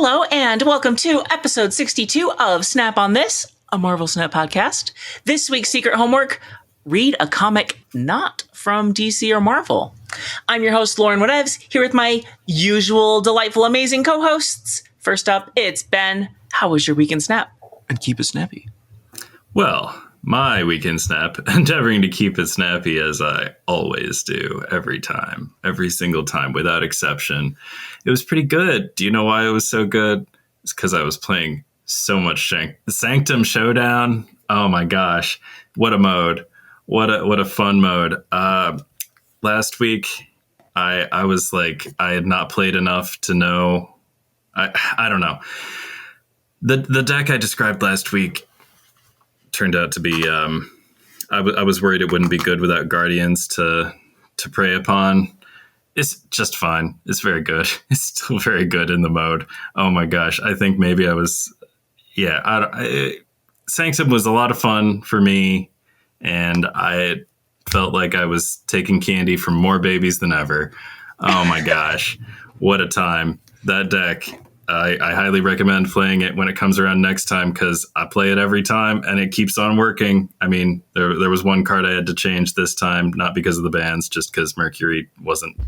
Hello and welcome to episode 62 of Snap on This, a Marvel Snap podcast. This week's secret homework, read a comic not from DC or Marvel. I'm your host, LaurenWhatevs, here with my usual delightful, amazing co-hosts. First up, it's Ben. How was your weekend snap? And keep it snappy. Well, my weekend snap, endeavoring to keep it snappy as I always do, every time, every single time, without exception. It was pretty good. Do you know why it was so good? It's because I was playing so much Sanctum Showdown. Oh my gosh, what a mode! What a fun mode. Last week, I was like, I had not played enough to know. I don't know. The deck I described last week turned out to be, I was worried it wouldn't be good without Guardians to prey upon. It's just fine. It's very good. It's still very good in the mode. Oh my gosh. I think maybe I was, Sanctum was a lot of fun for me, and I felt like I was taking candy from more babies than ever. Oh my gosh. What a time. That deck, I highly recommend playing it when it comes around next time, because I play it every time and it keeps on working. I mean, there was one card I had to change this time, not because of the bans, just because Mercury wasn't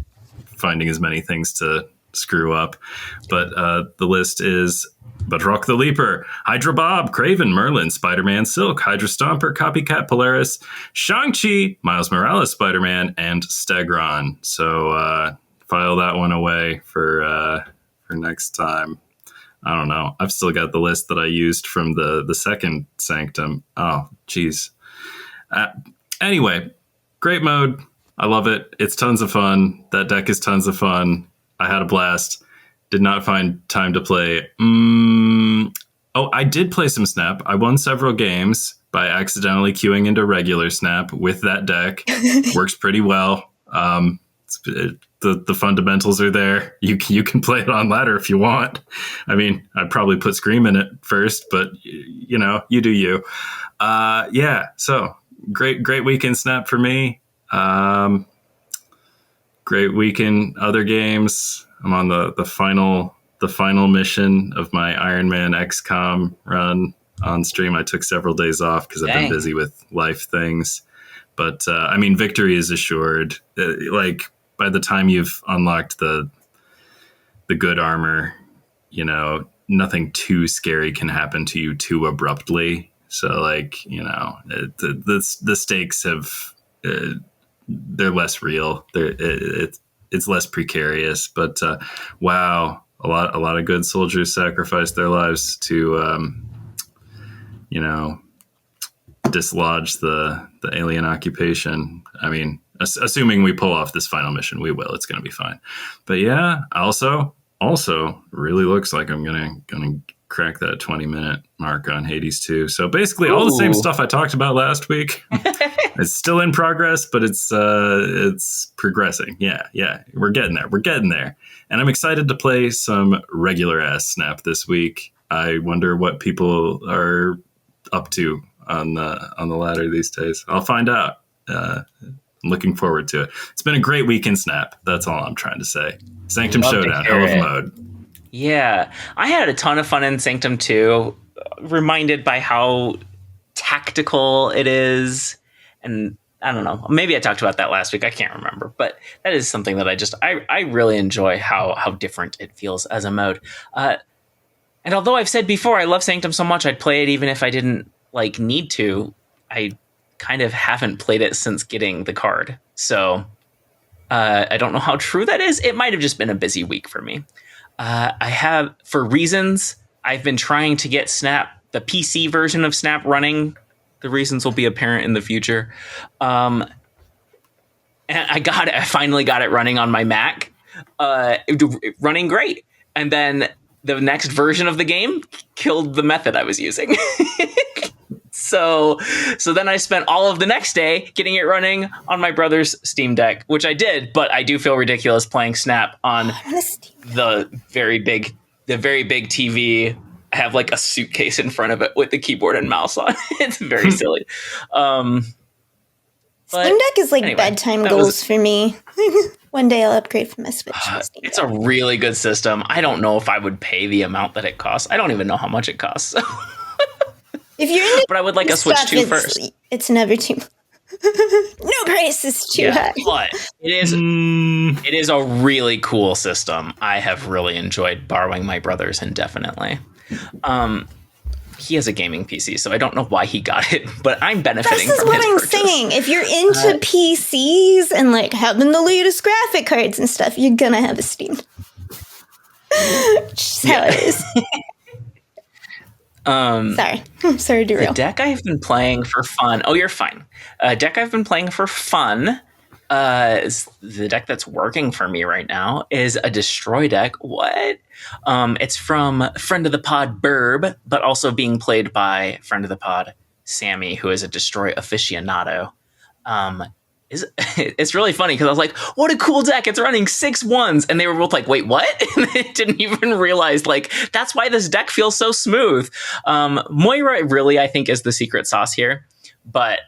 finding as many things to screw up. But the list is Batroc the Leaper, Hydra Bob, Craven, Merlin, Spider-Man, Silk, Hydra Stomper, Copycat Polaris, Shang-Chi, Miles Morales Spider-Man, and Stegron. So file that one away for next time. I don't know. I've still got the list that I used from the second Sanctum. Oh, geez. Anyway, great mode. I love it. It's tons of fun. That deck is tons of fun. I had a blast. Did not find time to play. Oh, I did play some Snap. I won several games by accidentally queuing into regular Snap with that deck. Works pretty well. The fundamentals are there. You can play it on ladder if you want. I mean, I'd probably put Scream in it first, but you know, you do you. So great weekend Snap for me. Great weekend other games. I'm on the final mission of my Iron Man XCOM run on stream. I took several days off because I've been busy with life things, but I mean, victory is assured. By the time you've unlocked the good armor, you know, nothing too scary can happen to you too abruptly. So, like, you know, the stakes have they're less real. It's less precarious. But wow, a lot of good soldiers sacrificed their lives to dislodge the alien occupation. I mean, assuming we pull off this final mission, we will. It's going to be fine. But yeah, also really looks like I'm gonna crack that 20-minute mark on Hades 2. So basically, all the same stuff I talked about last week. It's still in progress, but it's progressing. Yeah, we're getting there. And I'm excited to play some regular ass Snap this week. I wonder what people are up to on the ladder these days. I'll find out. I'm looking forward to it. It's been a great weekend Snap. That's all I'm trying to say. Sanctum Showdown, hell of a mode. Yeah, I had a ton of fun in Sanctum 2, reminded by how tactical it is. And I don't know, maybe I talked about that last week. I can't remember, but that is something that I really enjoy how different it feels as a mode. And although I've said before, I love Sanctum so much, I'd play it even if I didn't need to. I kind of haven't played it since getting the card. So I don't know how true that is. It might have just been a busy week for me. I have, for reasons, I've been trying to get Snap, the PC version of Snap running. The reasons will be apparent in the future. And I finally got it running on my Mac. Running great. And then the next version of the game killed the method I was using. So then I spent all of the next day getting it running on my brother's Steam Deck, which I did, but I do feel ridiculous playing Snap on the very big TV. I have like a suitcase in front of it with the keyboard and mouse on. It's very silly. But Steam Deck is like anyway, bedtime goals for me. One day I'll upgrade from my Switch to Steam Deck. It's a really good system. I don't know if I would pay the amount that it costs. I don't even know how much it costs. If you're into but I would like a Switch 2 first. It's never too. No price is too high. But it is a really cool system. I have really enjoyed borrowing my brother's indefinitely. He has a gaming PC, so I don't know why he got it, but I'm benefiting from his purchase. This is what I'm saying. If you're into PCs and like having the latest graphic cards and stuff, you're gonna have a Steam. Just how it is. Sorry to derail. The deck I've been playing for fun. Oh, you're fine. Deck I've been playing for fun. Is the deck that's working for me right now is a Destroy deck. What? It's from friend of the pod Burb, but also being played by friend of the pod Sammy, who is a Destroy aficionado. It's really funny because I was like, what a cool deck. It's running 6 1s. And they were both like, wait, what? And they didn't even realize, like, that's why this deck feels so smooth. Moira really, I think, is the secret sauce here. But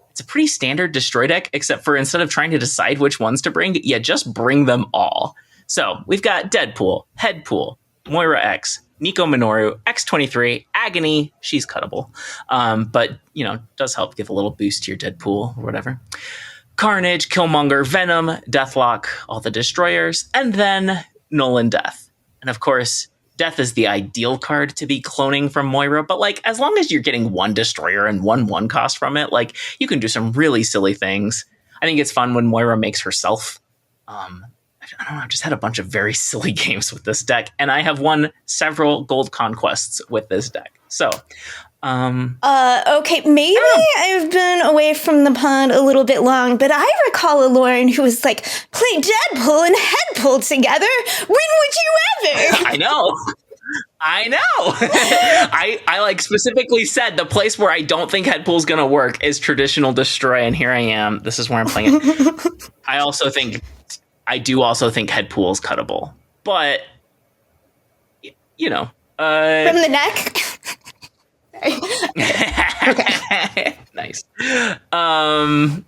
it's a pretty standard Destroy deck, except for instead of trying to decide which ones to bring, you just bring them all. So we've got Deadpool, Headpool, Moira X, Nico Minoru, X23, Agony. She's cuttable. But, does help give a little boost to your Deadpool or whatever. Carnage, Killmonger, Venom, Deathlock, all the Destroyers, and then Nolan Death. And of course, Death is the ideal card to be cloning from Moira, but like as long as you're getting one Destroyer and one cost from it, like you can do some really silly things. I think it's fun when Moira makes herself. I don't know, I've just had a bunch of very silly games with this deck, and I have won several gold conquests with this deck. So, okay, maybe I've been away from the pod a little bit long, but I recall a Lauren who was like, play Deadpool and Headpool together. When would you ever? I know. I like specifically said the place where I don't think Headpool's going to work is traditional Destroy, and here I am. This is where I'm playing it. I do also think Headpool's cuttable, but from the neck. Okay. Nice. I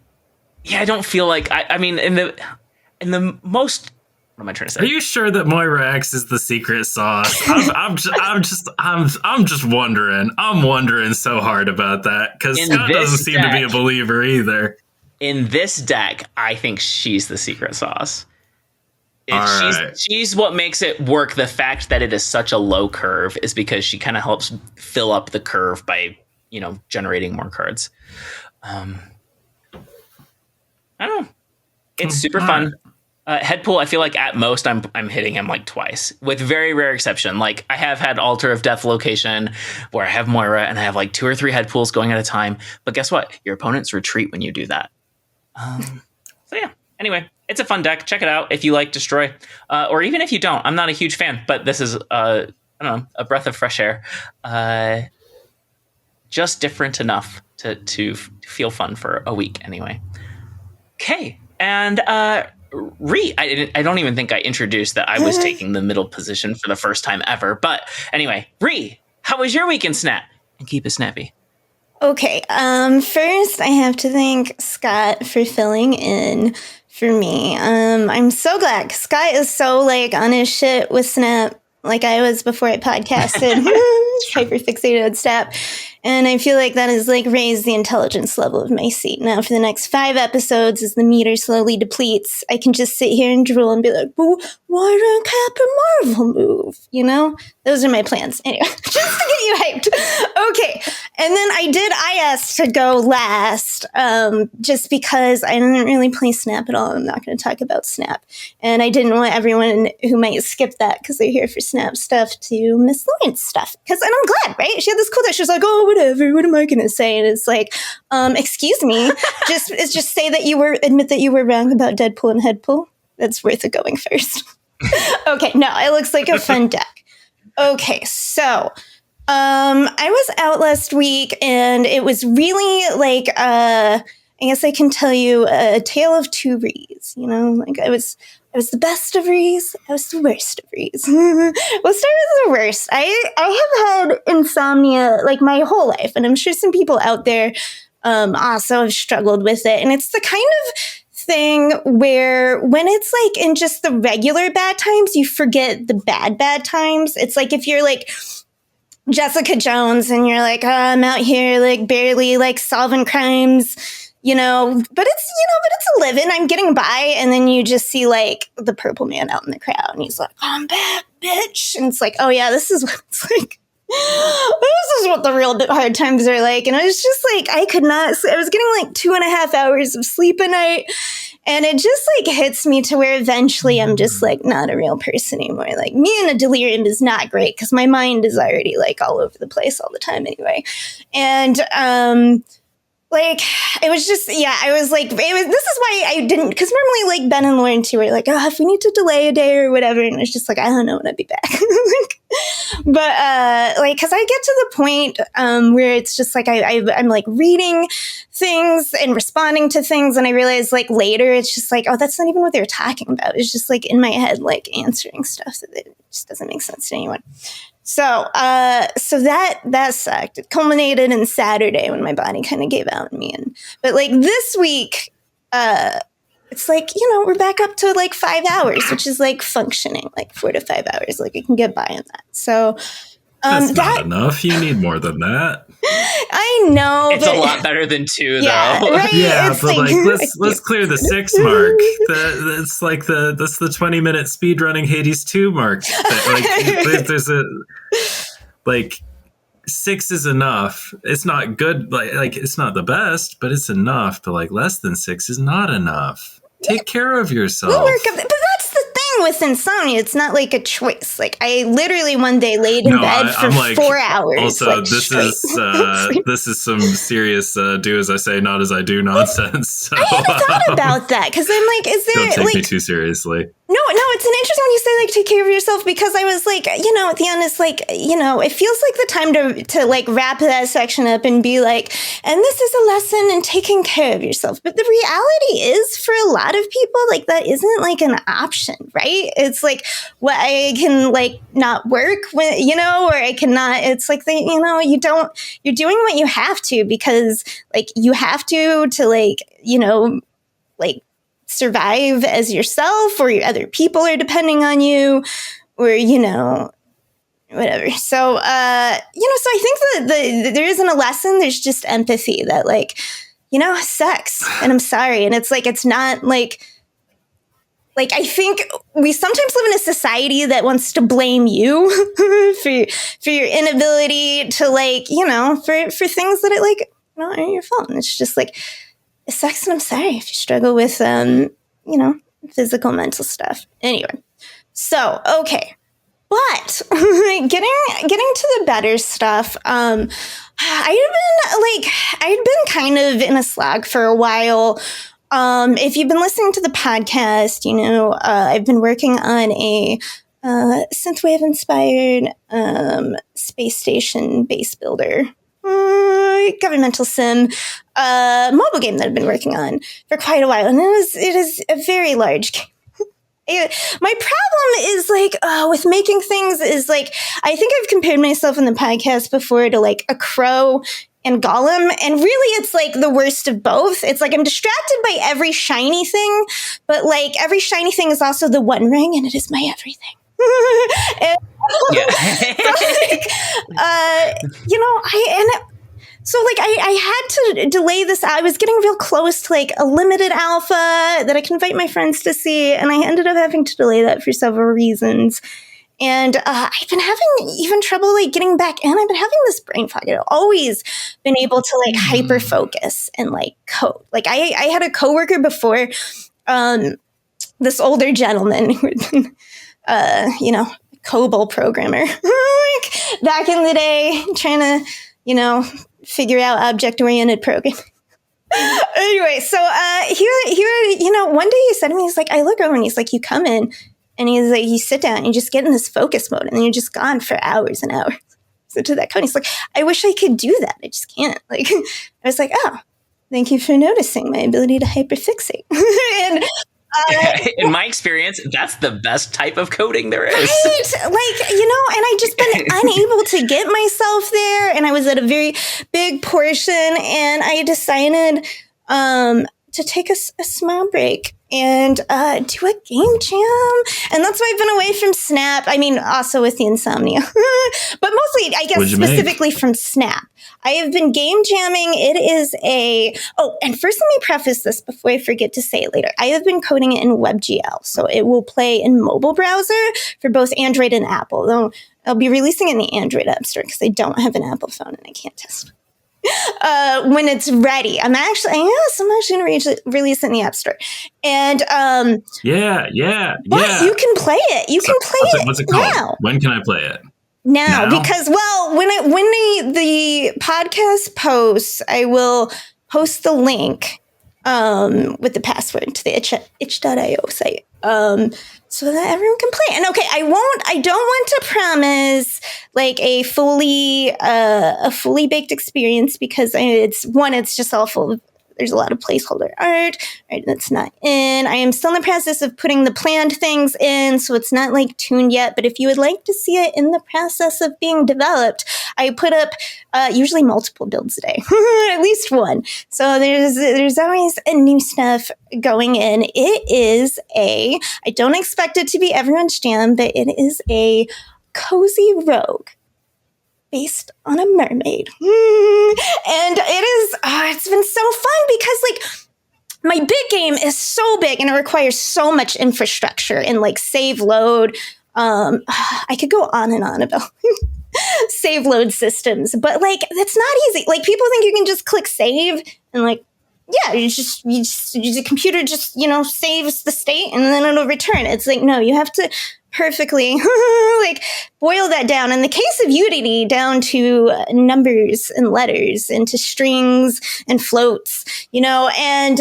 don't feel like I mean in the most. What am I trying to say? Are you sure that Moira X is the secret sauce? I'm just wondering. I'm wondering so hard about that because Scott doesn't seem to be a believer either. In this deck, I think she's the secret sauce. She's what makes it work. The fact that it is such a low curve is because she kind of helps fill up the curve by, generating more cards. I don't know. It's super fun. Headpool, I feel like at most I'm hitting him like twice, with very rare exception. Like I have had Altar of Death location where I have Moira and I have like 2 or 3 Headpools going at a time. But guess what? Your opponents retreat when you do that. So yeah. Anyway, it's a fun deck. Check it out if you like Destroy, or even if you don't. I'm not a huge fan, but this is a breath of fresh air. Just different enough to feel fun for a week anyway. Okay, and Ree, I don't even think I introduced that I was taking the middle position for the first time ever. But anyway, Ree, how was your week in Snap? And keep it snappy. Okay, first I have to thank Scott for filling in for me. I'm so glad. Scott is so on his shit with Snap, like I was before I podcasted. Hyper fixated on Snap. And I feel like that has raised the intelligence level of my seat. Now for the next 5 episodes, as the meter slowly depletes, I can just sit here and drool and be like, well, why didn't Captain Marvel move? Those are my plans. Anyway, just to get you hyped. Okay. And then I asked to go last, just because I didn't really play Snap at all. I'm not going to talk about Snap. And I didn't want everyone who might skip that because they're here for Snap stuff to miss Lauren's stuff. And I'm glad, right? She had this cool that she was like, oh, whatever, what am I going to say? And it's like, excuse me, just say that admit that you were wrong about Deadpool and Headpool. That's worth it going first. Okay, no, it looks like a fun deck. Okay, so I was out last week and it was really I guess I can tell you a tale of 2 Rees, I was the best of Rees. I was the worst of Rees. We'll start with the worst. I have had insomnia my whole life, and I'm sure some people out there also have struggled with it. And it's the kind of thing where when it's like in just the regular bad times, you forget the bad times. It's like if you're like Jessica Jones and you're like, oh, I'm out here like barely like solving crimes, but it's a living. I'm getting by. And then you just see like the purple man out in the crowd and he's like, I'm back, bitch. And it's like, oh yeah, this is what it's like. This is what the real hard times are like. And I was just like, I was getting like 2.5 hours of sleep a night. And it just like hits me to where eventually I'm just like not a real person anymore. Like me in a delirium is not great because my mind is already like all over the place all the time anyway. And, like, it was just, I was like, this is why I didn't, because normally, like, Ben and Lauren, too, were like, oh, if we need to delay a day or whatever, and it's just like, I don't know when I'd be back. Because I get to the point where it's just like, I'm, like, reading things and responding to things, and I realize, like, later, it's just like, oh, that's not even what they're talking about. It's just, like, in my head, like, answering stuff that it just doesn't make sense to anyone. So that sucked. It culminated in Saturday when my body kind of gave out on me. But like this week, it's like, we're back up to like 5 hours, which is like functioning, like 4 to 5 hours. Like I can get by on that. So that's not enough. You need more than that. I know. It's a lot better than 2, though. Right? Yeah, it's but like let's clear the 6 mark. That's like that's the 20-minute speedrunning Hades 2 mark. Like there's a like 6 is enough. It's not good. Like it's not the best, but it's enough. But like less than 6 is not enough. Take care of yourself. We'll work up, but that's the thing with insomnia. It's not like a choice. Like I literally one day laid in bed for like, 4 hours. Also, like, this is some serious do as I say, not as I do nonsense. So, I hadn't thought about that because I'm like, is there? Don't take like, me too seriously. No, it's an interesting when you say like take care of yourself because I was like, at the end it's like, it feels like the time to like wrap that section up and be like, and this is a lesson in taking care of yourself. But the reality is for a lot of people, like that isn't like an option, right? It's like what I can like not work when, or I cannot, it's like you're doing what you have to because like you have to like, like survive as yourself or your other people are depending on you or, whatever. So, so I think that there isn't a lesson. There's just empathy that like, sucks and I'm sorry. And it's like, it's not like I think we sometimes live in a society that wants to blame you for your inability to like, for things that it like, aren't your fault. And it's just like, it sucks and I'm sorry if you struggle with, physical, mental stuff. Anyway, so, okay. But getting to the better stuff, I'd been kind of in a slog for a while. If you've been listening to the podcast, I've been working on a synthwave-inspired space station base builder. Governmental sim mobile game that I've been working on for quite a while, and it is a very large game. My problem is like with making things is like I think I've compared myself in the podcast before to like a crow and Gollum, and really it's like the worst of both. It's like I'm distracted by every shiny thing, but like every shiny thing is also the One Ring, and it is my everything. I had to delay this. I was getting real close to like a limited alpha that I can invite my friends to see, and I ended up having to delay that for several reasons. And I've been having even trouble like getting back in. I've been having this brain fog. I've always been able to like hyper focus and like code. Like I had a coworker before, this older gentleman who had been, COBOL programmer like back in the day, trying to, figure out object-oriented programming. Anyway, so one day he said to me, he's like, I look over and he's like, you come in and he's like, you sit down and you just get in this focus mode and then you're just gone for hours and hours. So to that code, he's like, I wish I could do that. I just can't. Like, I was like, oh, thank you for noticing my ability to hyperfixate. And in my experience, that's the best type of coding there is. Right? Like, and I just been unable to get myself stuff there, and I was at a very big portion, and I decided to take a small break and do a game jam. And that's why I've been away from Snap. I mean, also with the insomnia, but mostly, I guess, specifically from Snap. I have been game jamming. It is and first let me preface this before I forget to say it later. I have been coding it in WebGL, so it will play in mobile browser for both Android and Apple. Though I'll be releasing it in the Android App Store because I don't have an Apple phone and I can't test when it's ready. I'm actually going to release it in the App Store. And but you can play it. You can play it. What's it called? Now. When can I play it? Now, because when the podcast posts, I will post the link with the password to the itch.io site so that everyone can play. And okay, I don't want to promise like a fully baked experience because it's just all full of, there's a lot of placeholder art, right? That's not in. I am still in the process of putting the planned things in, so it's not like tuned yet. But if you would like to see it in the process of being developed, I put up usually multiple builds a day, at least one. So there's always a new stuff going in. It is I don't expect it to be everyone's jam, but it is a cozy rogue based on a mermaid. And it's been so fun because like my big game is so big and it requires so much infrastructure and like save load. I could go on and on about save load systems, but like that's not easy. Like people think you can just click save and like, yeah, the computer just, saves the state and then it'll return. It's like, no, you have to perfectly like boil that down. In the case of Unity, down to numbers and letters, into strings and floats, and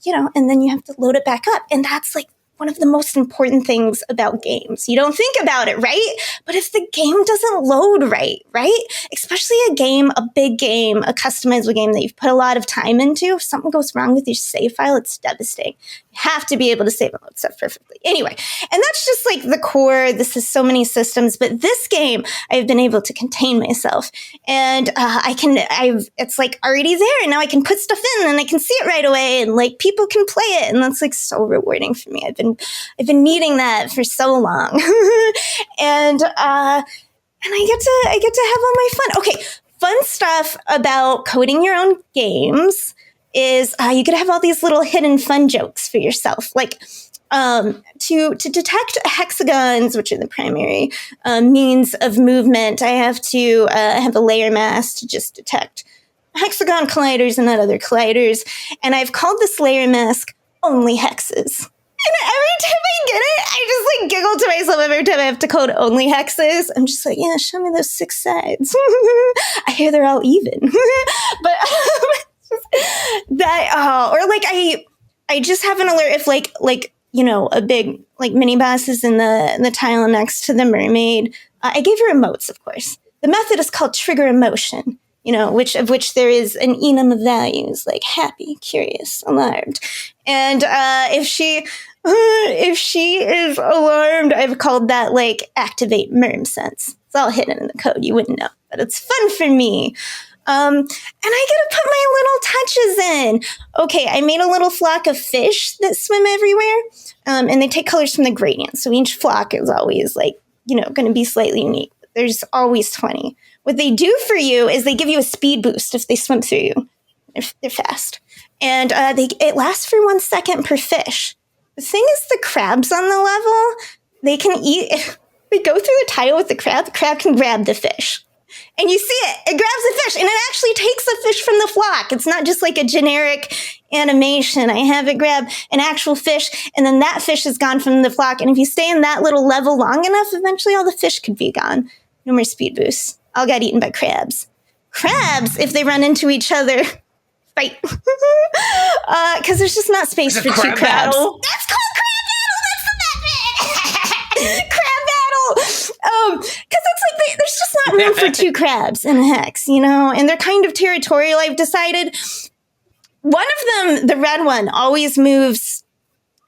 then you have to load it back up. And that's like one of the most important things about games. You don't think about it, right? But if the game doesn't load right? Especially a big game, a customizable game that you've put a lot of time into, if something goes wrong with your save file, it's devastating. You have to be able to save and load stuff perfectly. Anyway, and that's just like the core. This is so many systems, but this game, I've been able to contain myself. And it's like already there. And now I can put stuff in and I can see it right away and like people can play it. And that's like so rewarding for me. I've been needing that for so long. And I get to have all my fun. Okay, fun stuff about coding your own games is you get to have all these little hidden fun jokes for yourself. Like to detect hexagons, which are the primary means of movement, I have to have a layer mask to just detect hexagon colliders and not other colliders. And I've called this layer mask only hexes. And every time I get it, I just like giggle to myself every time I have to code only hexes. I'm just like, yeah, show me those 6 sides. I hear they're all even. But or like I just have an alert if like a big like mini boss is in the tile next to the mermaid. I gave her emotes, of course. The method is called trigger emotion. Which there is an enum of values like happy, curious, alarmed. And if she is alarmed, I've called that like activate merm sense. It's all hidden in the code. You wouldn't know, but it's fun for me. And I get to put my little touches in. Okay, I made a little flock of fish that swim everywhere, and they take colors from the gradient. So each flock is always like, going to be slightly unique. There's always 20. What they do for you is they give you a speed boost if they swim through you. They're fast. And it lasts for 1 second per fish. The thing is, the crabs on the level, they can eat. If we go through the tile with the crab can grab the fish. And you see it. It grabs the fish, and it actually takes a fish from the flock. It's not just like a generic animation. I have it grab an actual fish, and then that fish is gone from the flock. And if you stay in that little level long enough, eventually all the fish could be gone. No more speed boosts. All got eaten by crabs. Crabs, if they run into each other, fight. Because there's just not space for 2 crabs. Battle? That's called crab battle. That's the method. Crab battle. Because it's like there's just not room for 2 crabs in a hex, and they're kind of territorial. I've decided one of them, the red one, always moves.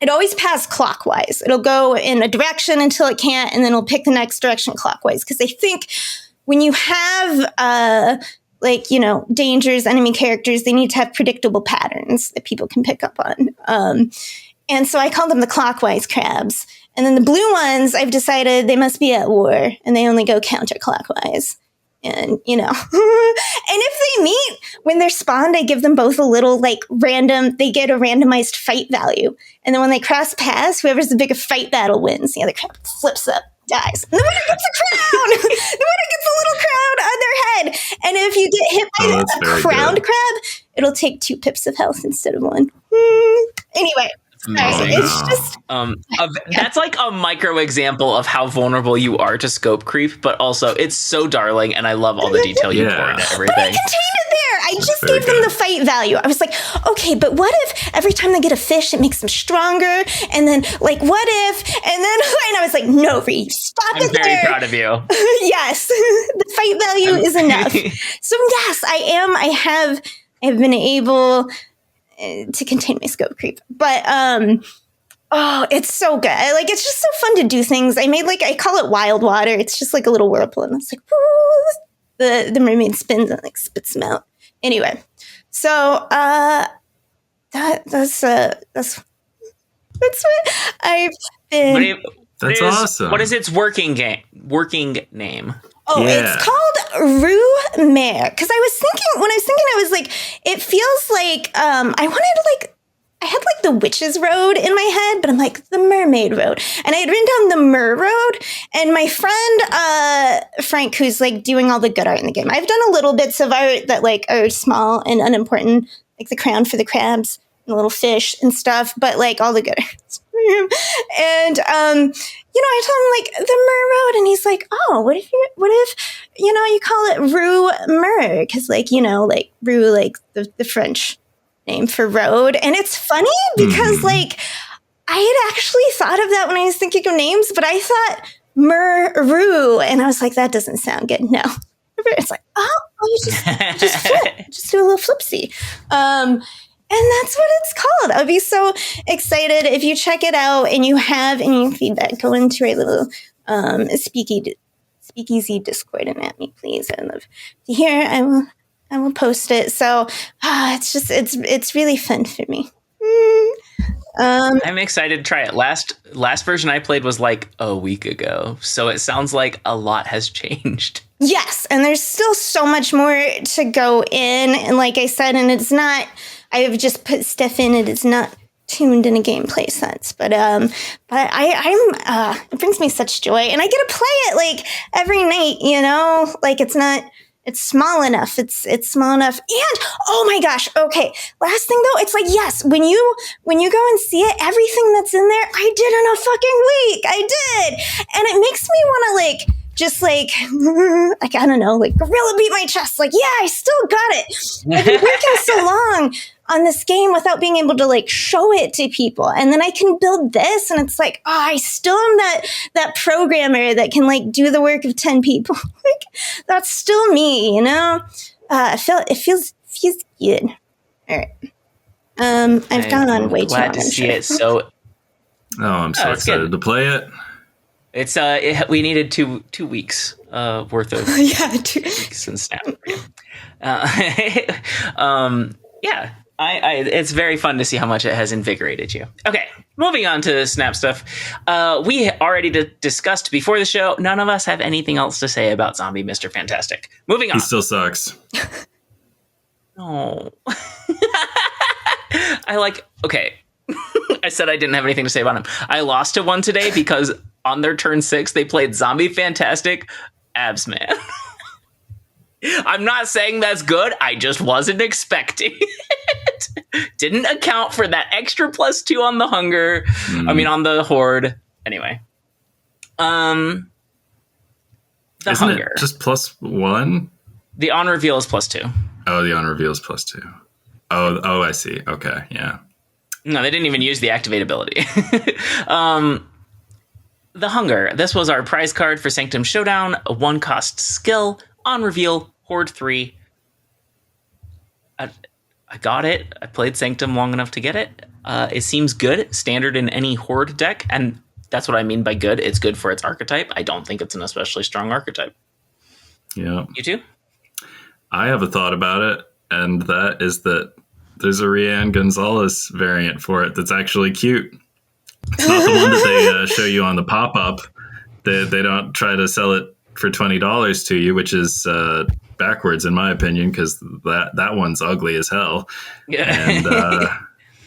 It always passes clockwise. It'll go in a direction until it can't, and then it'll pick the next direction clockwise because they think when you have like, you know, dangers, enemy characters, they need to have predictable patterns that people can pick up on. And so I call them the clockwise crabs. And then the blue ones, I've decided they must be at war and they only go counterclockwise. And, you know, and if they meet when they're spawned, I give them both a little like random, they get a randomized fight value. And then when they cross paths, whoever's the biggest fight battle wins. The other crab flips up, dies. And the winner gets a crown. The winner gets a little crown on their head. And if you get hit by a crowned crab, it'll take 2 pips of health instead of 1. Anyway. It's just that's like a micro example of how vulnerable you are to scope creep, but also it's so darling, and I love all the detail you pour into everything. But I contained it there. I just gave them the fight value. I was like, okay, but what if every time they get a fish, it makes them stronger? And then, like, what if? And then, and I was like, no, Ree, stop it there. I'm very proud of you. Yes, the fight value is enough. So yes, I have been able to contain my scope creep, but oh, it's so good. Like, it's just so fun to do things. I made I call it wild water. It's just like a little whirlpool, and it's like woo, the mermaid spins and like spits them out. Anyway, so that's what I've been. That's awesome. What is its working name? Oh, It's called Rue Mare. Because I was like, it feels like I had like the Witches Road in my head, but I'm like, the Mermaid Road. And I had written down the Mer Road. And my friend, Frank, who's like doing all the good art in the game, I've done a little bits of art that like are small and unimportant, like the crown for the crabs and the little fish and stuff, but like all the good art. And, you know, I told him like the Mer Road, and he's like, oh, what if you call it Rue Mer? Cause like, you know, like Rue, like the French name for road. And it's funny because like, I had actually thought of that when I was thinking of names, but I thought Mer-Rue, and I was like, that doesn't sound good. No. It's like, oh, you just flip, just do a little flipsy. And that's what it's called. I'll be so excited if you check it out and you have any feedback. Go into our little speakeasy Discord and at me, please. I'd love to hear. I will post it. So it's really fun for me. I'm excited to try it. Last version I played was like a week ago, so it sounds like a lot has changed. Yes, and there's still so much more to go in. And like I said, and it's not. I've just put stuff in it. It's not tuned in a gameplay sense, but I'm it brings me such joy, and I get to play it like every night. You know, like it's small enough. It's small enough. And oh my gosh. Okay. Last thing though, it's like, yes, when you go and see it, everything that's in there, I did in a fucking week. I did. And it makes me want to like, just like I don't know, like gorilla beat my chest. Like, yeah, I still got it. I've been working so long on this game without being able to like show it to people. And then I can build this, and it's like, oh, I still am that programmer that can like do the work of 10 people. Like, that's still me, you know? It feels good. All right. I've gone on way too long. Glad to see it. So, I'm so excited to play it. It's we needed two weeks worth of 2 weeks in Snap. Yeah. It's very fun to see how much it has invigorated you. Okay, moving on to Snap stuff. We already discussed before the show. None of us have anything else to say about Zombie Mr. Fantastic. Moving on. He still sucks. No. Okay. I said I didn't have anything to say about him. I lost to one today because on their turn 6, they played Zombie Fantastic Abs Man. I'm not saying that's good. I just wasn't expecting it. Didn't account for that extra +2 on the hunger. I mean, on the horde. Anyway. The Isn't hunger. It just +1? The on reveal is +2. Oh, the on reveal is +2. Oh, I see. Okay, yeah. No, they didn't even use the activate ability. The hunger. This was our prize card for Sanctum Showdown. A 1-cost skill. On reveal. Horde 3. I got it. I played Sanctum long enough to get it. It seems good. Standard in any Horde deck. And that's what I mean by good. It's good for its archetype. I don't think it's an especially strong archetype. Yeah. You too? I have a thought about it, and that is that there's a Rianne Gonzalez variant for it that's actually cute. It's not the one that they show you on the pop-up. They don't try to sell it for $20 to you, which is backwards in my opinion, because that one's ugly as hell. Yeah. And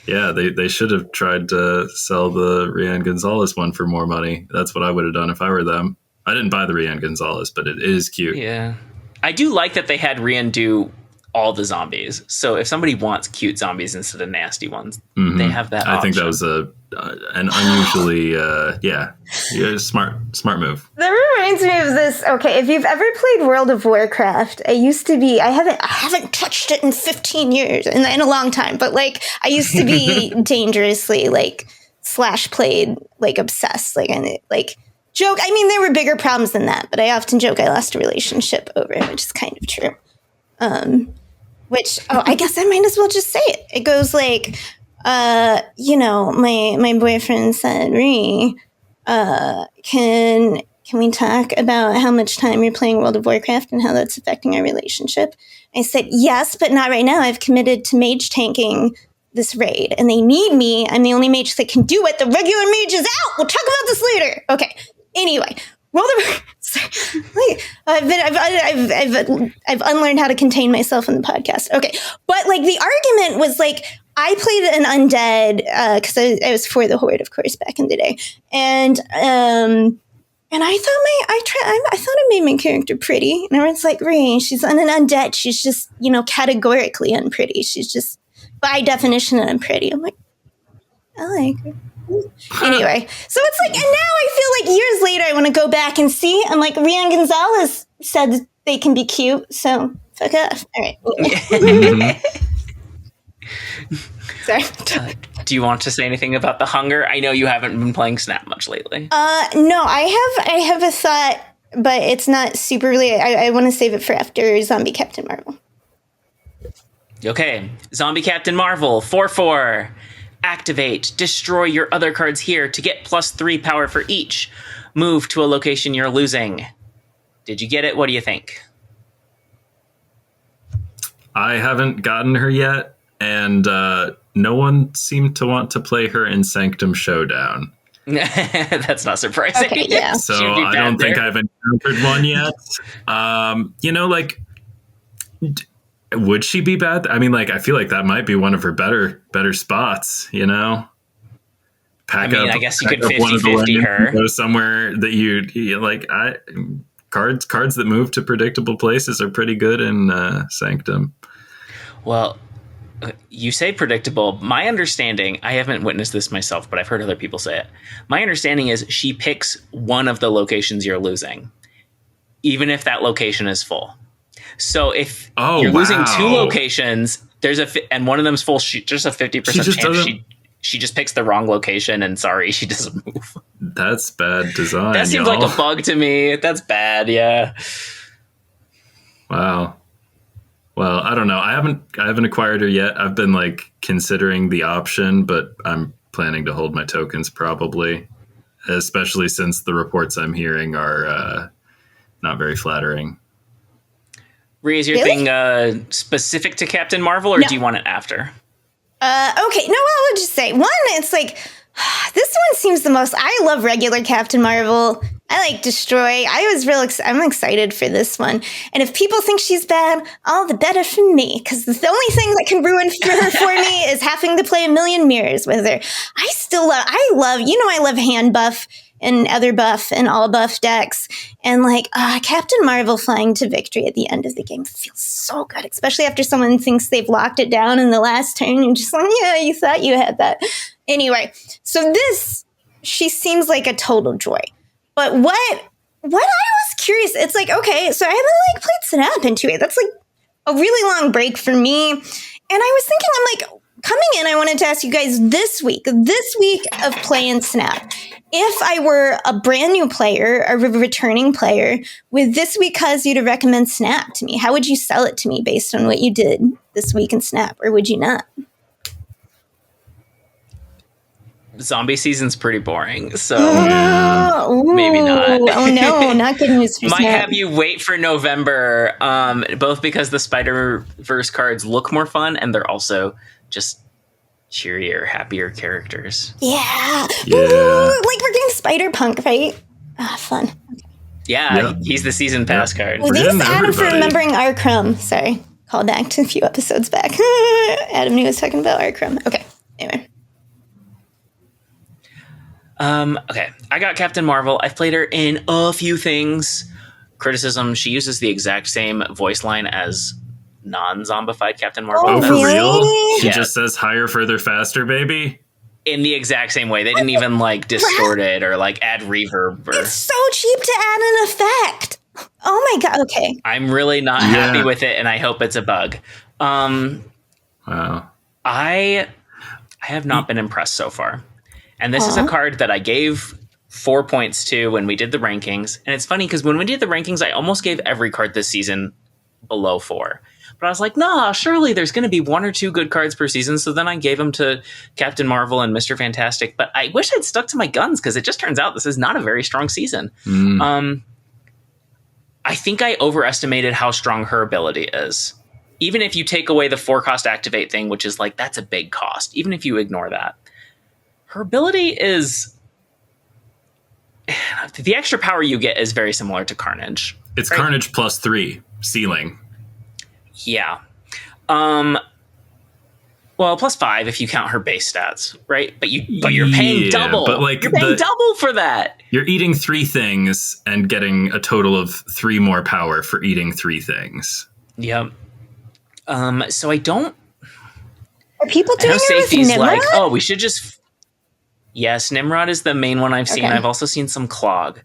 yeah, they should have tried to sell the Rianne Gonzalez one for more money. That's what I would have done if I were them. I didn't buy the Rianne Gonzalez, but it is cute. Yeah. I do like that they had Rian do all the zombies. So if somebody wants cute zombies instead of nasty ones, they have that option. I think that was an unusually smart move. That reminds me of this. Okay, if you've ever played World of Warcraft, I haven't touched it in 15 years, in a long time, but like I used to be dangerously like /played like obsessed, joke. I mean, there were bigger problems than that, but I often joke I lost a relationship over it, which is kind of true. I guess I might as well just say it. It goes like, my boyfriend said, Ree, can we talk about how much time you're playing World of Warcraft and how that's affecting our relationship? I said, yes, but not right now. I've committed to mage tanking this raid, and they need me. I'm the only mage that can do it. The regular mage is out. We'll talk about this later. Okay. Anyway, I've unlearned how to contain myself in the podcast. Okay, but like the argument was like I played an undead because I was for the Horde, of course, back in the day, and I thought I made my character pretty, and everyone's like, "Ray, she's an undead. She's just categorically unpretty. She's just by definition unpretty." I'm like, I like her. Anyway, so it's like, and now I feel like years later I want to go back and see. I'm like, Rianne Gonzalez said they can be cute, so fuck off. All right. Sorry. Do you want to say anything about the hunger? I know you haven't been playing Snap much lately. No, I have a thought, but it's not super related. I want to save it for after Zombie Captain Marvel. Okay, Zombie Captain Marvel, 4/4. Activate. Destroy your other cards here to get +3 power for each. Move to a location you're losing. Did you get it? What do you think? I haven't gotten her yet, and no one seemed to want to play her in Sanctum Showdown. That's not surprising. Okay, yeah. So I don't think I've encountered one yet. Would she be bad? I mean, I feel like that might be one of her better spots, I guess you could 50-50 her. Go somewhere that you like. Cards that move to predictable places are pretty good in Sanctum. Well, you say predictable. My understanding, I haven't witnessed this myself, but I've heard other people say it. My understanding is she picks one of the locations you're losing, even if that location is full. So if you're losing 2 locations, there's and one of them's full, just a 50% chance she just picks the wrong location, and sorry, she doesn't move. That's bad design. That seems like a bug to me. That's bad, yeah. Wow. Well, I don't know. I haven't acquired her yet. I've been considering the option, but I'm planning to hold my tokens probably, especially since the reports I'm hearing are not very flattering. Rhea, is your thing specific to Captain Marvel, or do you want it after? Okay. No, I'll just say one. It's like this one seems the most. I love regular Captain Marvel. I like Destroy. I'm excited for this one. And if people think she's bad, all the better for me, because the only thing that can ruin her for me is having to play a million mirrors with her. I love hand buff and other buff and all buff decks, and Captain Marvel flying to victory at the end of the game feels so good, especially after someone thinks they've locked it down in the last turn. You're just like, yeah, you thought you had that. Anyway, so she seems like a total joy. But what I was curious, it's like, okay, so I haven't played Snap in 2 years. That's a really long break for me. And I was thinking, coming in, I wanted to ask you guys this week of playing Snap, if I were a brand new player, a returning player, would this week cause you to recommend Snap to me? How would you sell it to me based on what you did this week in Snap, or would you not? zombie season's pretty boring, so maybe not. Oh no, not good news for Might Snap. have you wait for November, both because the Spider-Verse cards look more fun and they're also just cheerier, happier characters. Yeah. Yeah. Ooh, like we're getting Spider-Punk, right? Fun. Yeah, he's the season pass card. Well, thanks, in Adam, for everybody. remembering Arcrum. Sorry. Call back to a few episodes back. Adam knew I was talking about Arcrum. Okay. Anyway. Okay, I got Captain Marvel. I've played her in a few things. Criticism, she uses the exact same voice line as non-zombified Captain Marvel. Oh, for Really? real? She Yeah. just says higher, further, faster, baby. In the exact same way. They didn't even like distort it or like add reverb. It's so cheap to add an effect. Oh my god. Okay. I'm really not happy with it, and I hope it's a bug. Wow. I have not been impressed so far. And this is a card that I gave 4 points to when we did the rankings. And it's funny because when we did the rankings, I almost gave every card this season below 4. But I was like, nah, surely there's going to be 1 or 2 good cards per season. So then I gave them to Captain Marvel and Mr. Fantastic. But I wish I'd stuck to my guns because it just turns out this is not a very strong season. I think I overestimated how strong her ability is. Even if you take away the 4-cost activate thing, which is like, that's a big cost. Even if you ignore that. Her ability is... The extra power you get is very similar to Carnage. It's right? Carnage plus 3 ceiling. Yeah. Well, plus 5 if you count her base stats, right? But you're paying double. But like you're paying double for that. You're eating 3 things and getting a total of 3 more power for eating 3 things. Yep. So I don't... Are people I know doing it with safety's Nimrod? like, oh, we should just... Yes, Nimrod is the main one I've seen. Okay. I've also seen some Clog.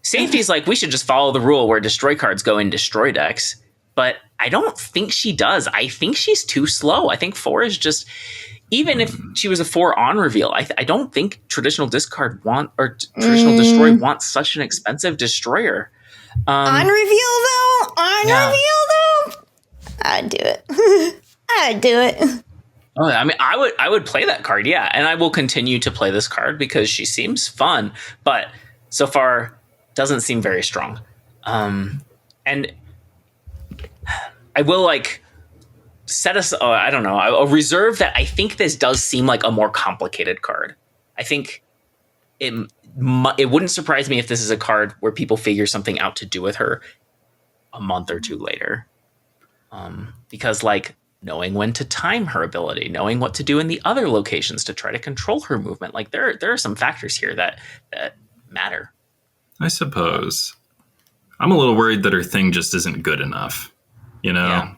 Safety's like, we should just follow the rule where destroy cards go in destroy decks. But I don't think she does. I think she's too slow. I think 4 is just... Even if she was a 4 on reveal, I don't think traditional discard traditional destroy wants such an expensive destroyer. On reveal, though? I'd do it. I'd do it. Oh, I mean, I would play that card, yeah, and I will continue to play this card because she seems fun, but so far doesn't seem very strong. And I will like set us. I don't know. I'll reserve that. I think this does seem like a more complicated card. I think it wouldn't surprise me if this is a card where people figure something out to do with her a month or 2 later, because like. Knowing when to time her ability, knowing what to do in the other locations to try to control her movement. Like there are some factors here that matter. I suppose. I'm a little worried that her thing just isn't good enough. You know?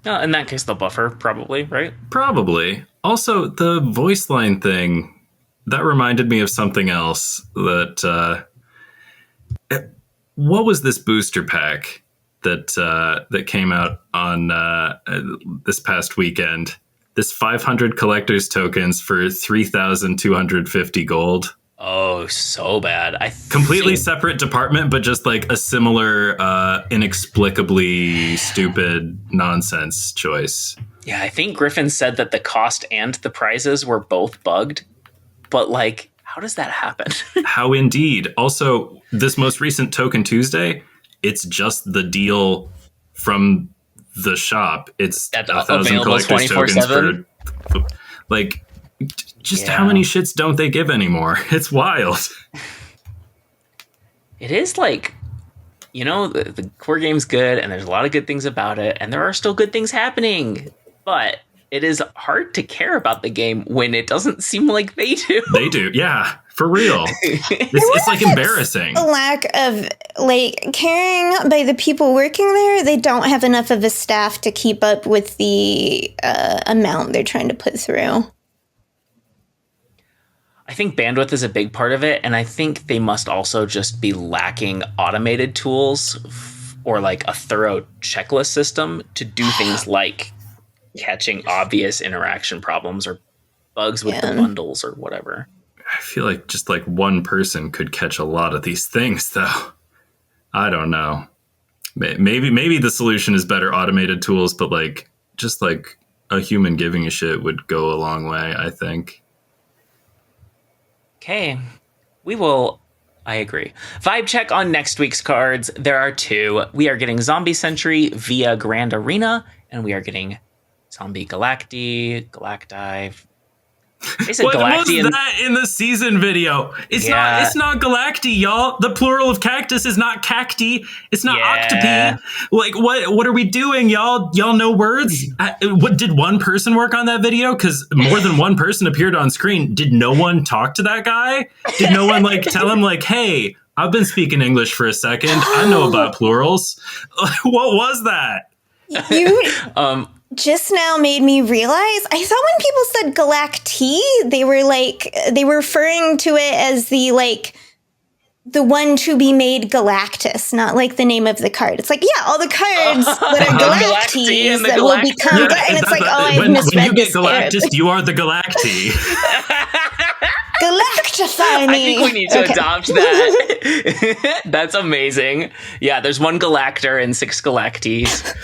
Yeah. In that case, they'll buff her, probably, right? Probably. Also, the voice line thing, that reminded me of something else that... what was this booster pack that came out on this past weekend? This 500 collector's tokens for 3,250 gold. Oh, so bad. Completely separate department, but just like a similar inexplicably stupid nonsense choice. Yeah, I think Griffin said that the cost and the prizes were both bugged, but like, how does that happen? How indeed. Also, this most recent Token Tuesday, it's just the deal from the shop. It's 1,000 collector's tokens for like, just how many shits don't they give anymore? It's wild. It is like, you know, the core game's good and there's a lot of good things about it and there are still good things happening, but it is hard to care about the game when it doesn't seem like they do. They do. Yeah, for real. It's like embarrassing. A lack of like caring by the people working there. They don't have enough of a staff to keep up with the amount they're trying to put through. I think bandwidth is a big part of it. And I think they must also just be lacking automated tools or like a thorough checklist system to do things like catching obvious interaction problems or bugs with the bundles or whatever. I feel like just like one person could catch a lot of these things, though. I don't know. Maybe the solution is better automated tools, but like just like a human giving a shit would go a long way, I think. Okay. I agree. Vibe check on next week's cards. There are 2. We are getting Zombie Sentry via Grand Arena, and we are getting Zombie Galacti. They said What Galacti was that in the season video? It's not Galacti, y'all. The plural of cactus is not cacti. It's not octopi. Like, what are we doing, y'all? Y'all know words? Did one person work on that video? Because more than one person appeared on screen. Did no one talk to that guy? Did no one tell him hey, I've been speaking English for a second. I know about plurals. What was that? You just now made me realize, I thought when people said Galacti, they were referring to it as the one to be made Galactus, not the name of the card. It's all the cards that are Galactis that will become, and it's I've misread when you get this Galactus, you are the Galacti. Galactify me. I think we need to adopt that. That's amazing. Yeah, there's 1 Galactor and 6 Galactis.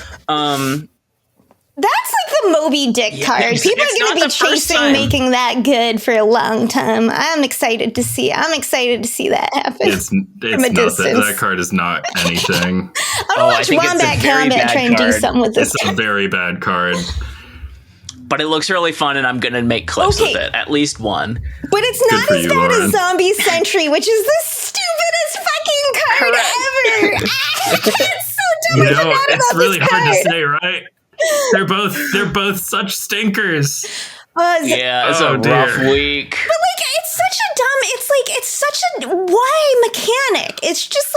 That's the Moby Dick card. People are going to be chasing making that good for a long time. I'm excited to see that happen. It's that card is not anything. I'm going to watch Wombat Combat try and do something with this card. It's a very bad card. But it looks really fun, and I'm going to make clips with it. At least one. But it's not as bad as Zombie Sentry, which is the stupidest fucking card ever. It's so dumb. It's really hard to say, right? They're both such stinkers. It's a rough week. But it's such a why mechanic? It's just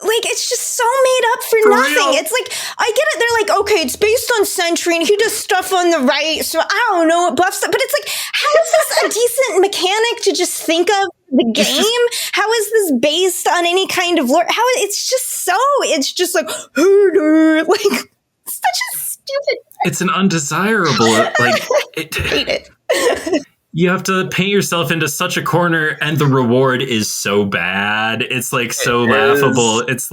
it's just so made up for nothing. Real? It's I get it. They're okay, it's based on Sentry and he does stuff on the right, so I don't know what buffs. But it's how is this a decent mechanic to just think of the game? How is this based on any kind of lore? It's just such a stupid. It's an undesirable. Hate it. You have to paint yourself into such a corner, and the reward is so bad. It's so laughable. It's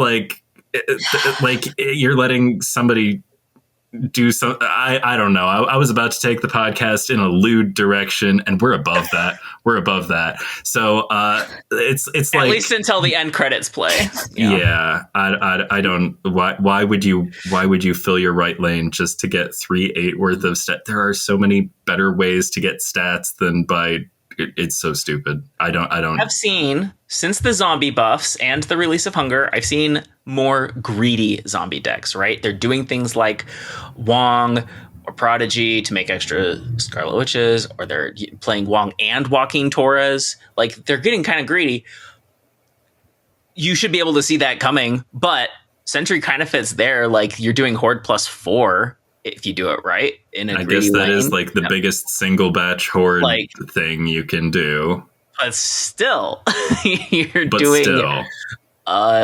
you're letting somebody do some. I don't know. I was about to take the podcast in a lewd direction, and we're above that. So it's at least until the end credits play. Yeah. I don't. Why would you fill your right lane just to get 3/8 worth of stat? There are so many better ways to get stats than by. It's so stupid. I don't. I've seen, since the zombie buffs and the release of Hunger, I've seen more greedy zombie decks, right? They're doing things like Wong or Prodigy to make extra Scarlet Witches, or they're playing Wong and Joaquin Torres. They're getting kind of greedy. You should be able to see that coming, but Sentry kind of fits there. You're doing Horde +4 if you do it right in a greedy guess that lane. is the biggest single batch Horde thing you can do. But still, doing.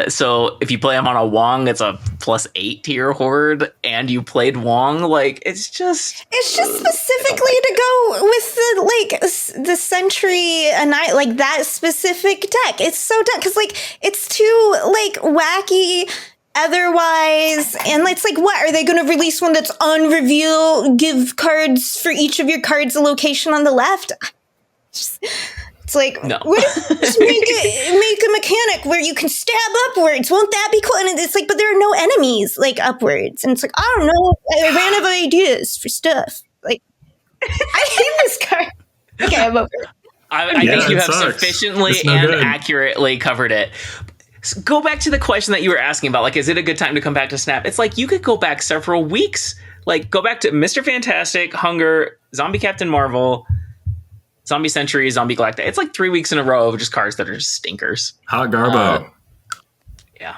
So if you play them on a Wong, it's a +8 to your Horde, and you played Wong. It's just specifically to go with the Sentry and that specific deck. It's so dumb because it's too wacky. Otherwise, and what are they going to release one that's unreveal? Give cards for each of your cards a location on the left. It's no. Just make a mechanic where you can stab upwards. Won't that be cool? And it's but there are no enemies upwards, and it's I don't know. I ran out of ideas for stuff. I hate this card. Okay, I'm over it. I think you have sufficiently and accurately covered it. Go back to the question that you were asking about, is it a good time to come back to Snap? It's you could go back several weeks. Go back to Mr. Fantastic, Hunger, Zombie Captain Marvel, Zombie Sentry, Zombie Galacti. It's 3 weeks in a row of just cards that are just stinkers. Hot Garbo. Yeah.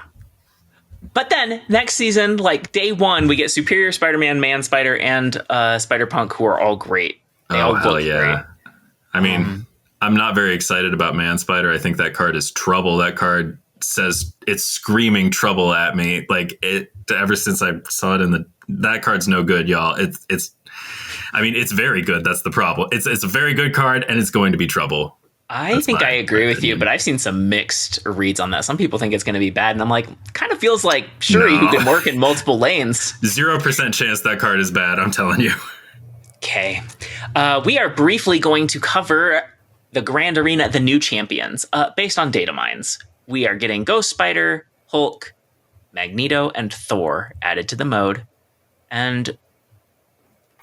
But then, next season, day 1, we get Superior Spider-Man, Man Spider, and Spider-Punk, who are all great. They all look great. I mean, I'm not very excited about Man Spider. I think that card is trouble. That card says it's screaming trouble at me. Ever since I saw it that card's no good, y'all. It's very good. That's the problem. It's a very good card, and it's going to be trouble. I think I agree with you, but I've seen some mixed reads on that. Some people think it's going to be bad, and I'm kind of feels like Shuri, who can work in multiple lanes. 0% chance that card is bad, I'm telling you. Okay. We are briefly going to cover the Grand Arena, the new champions, based on data mines. We are getting Ghost Spider, Hulk, Magneto, and Thor added to the mode. And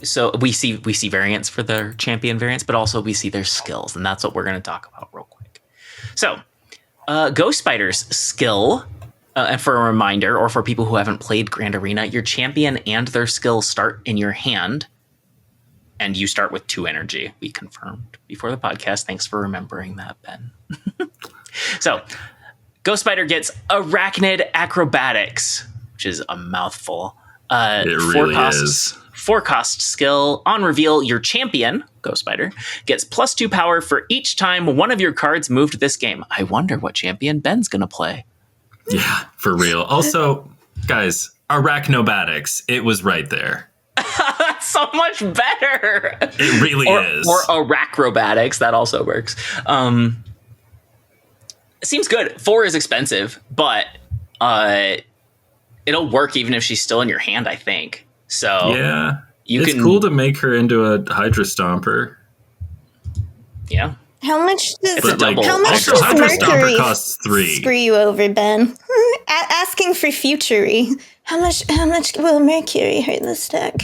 so we see variants for their champion variants, but also we see their skills, and that's what we're going to talk about real quick. So, Ghost Spider's skill, and for a reminder, or for people who haven't played Grand Arena, your champion and their skills start in your hand, and you start with 2 energy. We confirmed before the podcast. Thanks for remembering that, Ben. So, Ghost Spider gets Arachnid Acrobatics, which is a mouthful. It really is. 4-cost skill. On reveal, your champion, Ghost Spider, gets +2 power for each time one of your cards moved this game. I wonder what champion Ben's going to play. Yeah, for real. Also, guys, Arachnobatics, it was right there. That's so much better. It really is. Or Arachnobatics, that also works. It seems good. 4 is expensive, but it'll work even if she's still in your hand, I think. So yeah, it's cool to make her into a Hydra Stomper. Yeah. How much does Hydra Stomper costs 3? Screw you over, Ben. Asking for futury. How much will Mercury hurt this deck?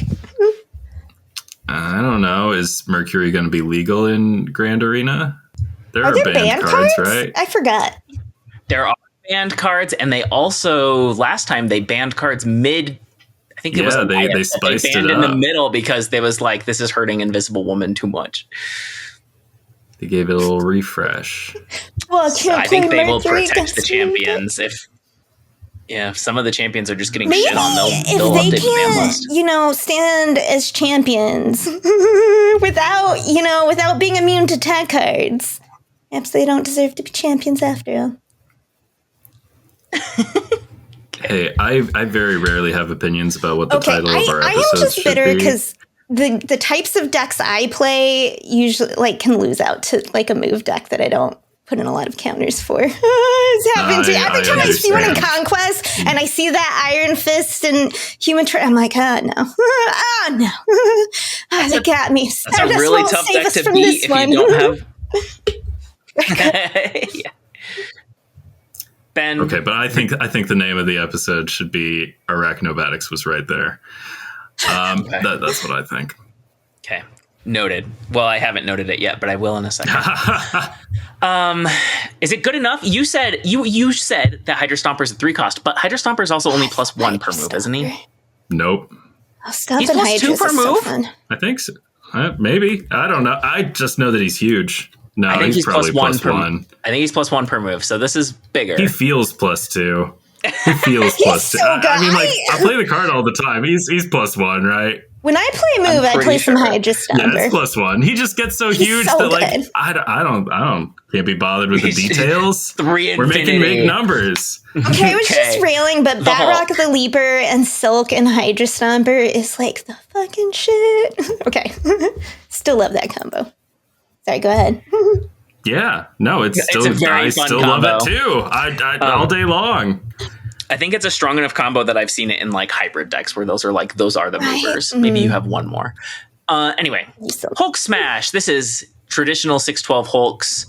I don't know. Is Mercury going to be legal in Grand Arena? There are banned cards, right? I forgot. There are banned cards, and they also last time they banned cards mid. I think it was they spiced it up in the middle because they was like, this is hurting Invisible Woman too much. They gave it a little refresh. Well, so I think they will protect the champions if some of the champions are just getting shit on. They'll update the ban list. Stand as champions without being immune to tag cards. Perhaps they don't deserve to be champions after all. Hey, I very rarely have opinions about what the title of our episodes I am just bitter be. because the types of decks I play usually can lose out to a move deck that I don't put in a lot of counters for. It's happened to me. Every time I see one in Conquest and I see that Iron Fist and Human I'm like, oh no. Oh no. They got me. That's a really tough deck to beat if you don't have... Yeah. Ben. Okay, but I think the name of the episode should be Arachnobatics was right there. That's what I think. Okay, noted. Well, I haven't noted it yet, but I will in a second. Is it good enough? You said you said that Hydra Stomper is a 3-cost, but Hydra Stomper is also only +1 per move, isn't he? Nope. He's +2 per move. So I think so. Maybe. I don't know. I just know that he's huge. No, I think he's probably +1 I think he's +1 per move, so this is bigger. He feels +2. He feels +2. So good. I mean, I play the card all the time. He's +1, right? When I play a move, I play some Hydra Stomper. Yeah, it's +1. He just gets so huge that I can't be bothered with the details. We're making big numbers. Okay, I was just railing, but Batroc the Leaper and Silk and Hydra Stomper is like the fucking shit. Okay, still love that combo. Sorry, go ahead. Yeah, no, it's still a very I fun still combo. love it too. I all day long. I think it's a strong enough combo that I've seen it in hybrid decks where those are the movers. Maybe you have one more. Anyway, Hulk Smash. This is traditional 6/12 Hulk's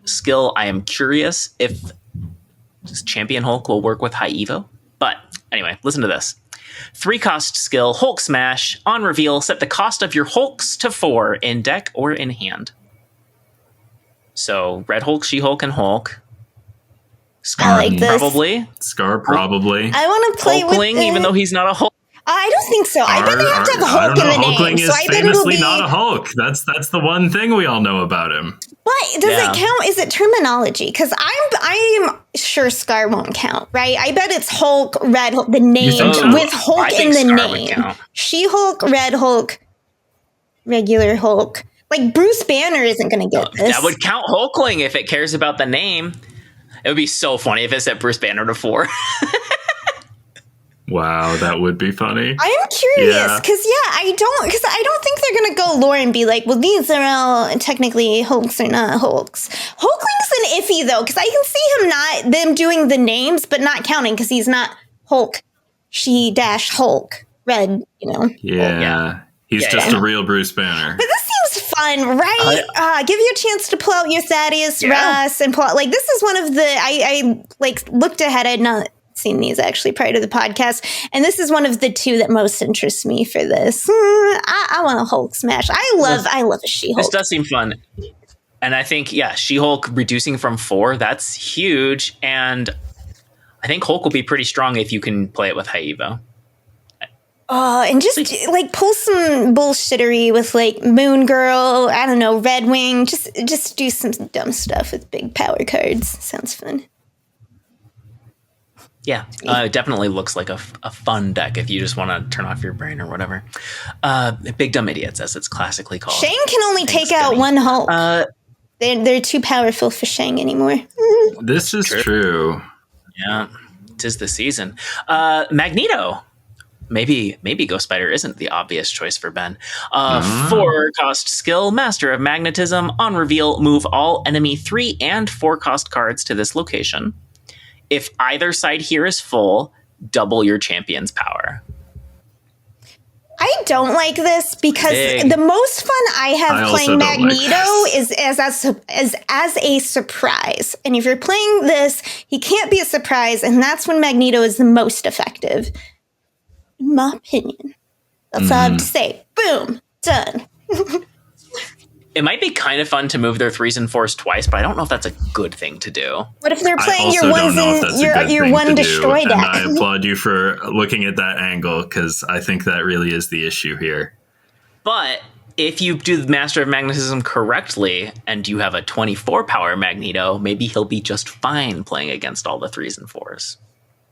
skill. I am curious if Champion Hulk will work with High Evo. But anyway, listen to this. 3-cost skill, Hulk Smash. On reveal, set the cost of your Hulks to 4 in deck or in hand. So Red Hulk, She-Hulk, and Hulk. Scar, I like this. probably. Scar, probably. I want to play Hulkling, with even though he's not a Hulk. I don't think so. I bet they have to have Hulk in the name. Hulkling is so I bet famously it'll be not a Hulk. That's the one thing we all know about him. But does it count? Is it terminology? Because I'm sure Scar won't count, right? I bet it's Hulk, Red Hulk, the name with Hulk in the name. She-Hulk, Red Hulk, regular Hulk. Like Bruce Banner isn't going to get this. That would count Hulkling if it cares about the name. It would be so funny if it set Bruce Banner to 4. Wow, that would be funny. I'm curious because I don't think they're gonna go lore and be like, well, these are all technically Hulks or not Hulks. Hulkling's an iffy though because I can see them doing the names but not counting because he's not Hulk, She-Hulk, Red, Yeah, he's just a real Bruce Banner. But this seems fun, right? Give you a chance to pull out your Thaddeus Ross and pull out, like, this is one of the, I like looked ahead. I had not seen these actually prior to the podcast, and this is one of the two that most interests me for this. I want a Hulk smash. I love a She-Hulk. This does seem fun. And I think, She-Hulk reducing from 4, that's huge. And I think Hulk will be pretty strong if you can play it with high Evo. And just like pull some bullshittery with like Moon Girl, I don't know, Red Wing. Just do some dumb stuff with big power cards. Sounds fun. Yeah, it definitely looks like a fun deck if you just want to turn off your brain or whatever. Big Dumb Idiots, as it's classically called. Shang can only take out one Hulk. They're too powerful for Shang anymore. This is true. Yeah, 'tis the season. Magneto. Maybe Ghost Spider isn't the obvious choice for Ben. 4-cost skill, Master of Magnetism. On reveal, move all enemy 3 and 4-cost cards to this location. If either side here is full, double your champion's power. I don't like this because the most fun I have playing Magneto is as a surprise. And if you're playing this, he can't be a surprise, and that's when Magneto is the most effective. In my opinion. That's all I have to say. Boom. Done. It might be kind of fun to move their 3s and 4s twice, but I don't know if that's a good thing to do. What if they're playing your ones and your one destroy deck? And I applaud you for looking at that angle, because I think that really is the issue here. But if you do the Master of Magnetism correctly and you have a 24 power Magneto, maybe he'll be just fine playing against all the 3s and 4s.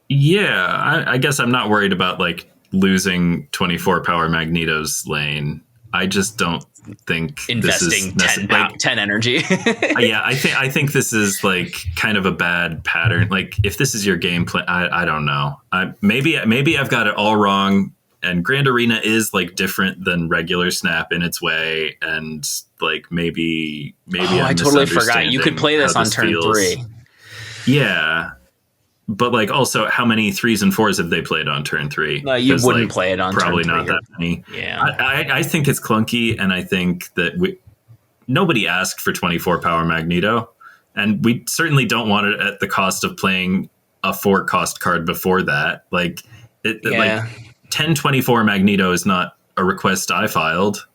Yeah, I guess I'm not worried about like losing 24 power Magneto's lane. I just don't think investing this is 10 energy. Yeah, I think this is like kind of a bad pattern. Like if this is your gameplay, I don't know. Maybe I've got it all wrong. And Grand Arena is like different than regular Snap in its way, and like maybe I totally forgot you could play this on turn 3. Yeah. But like, also, how many 3s and 4s have they played on turn 3? No, you wouldn't play it on probably turn 3. Probably not that many. Yeah, I think it's clunky, and I think that nobody asked for 24 power Magneto, and we certainly don't want it at the cost of playing a 4-cost card before that. Like, like 10-24 Magneto is not a request I filed.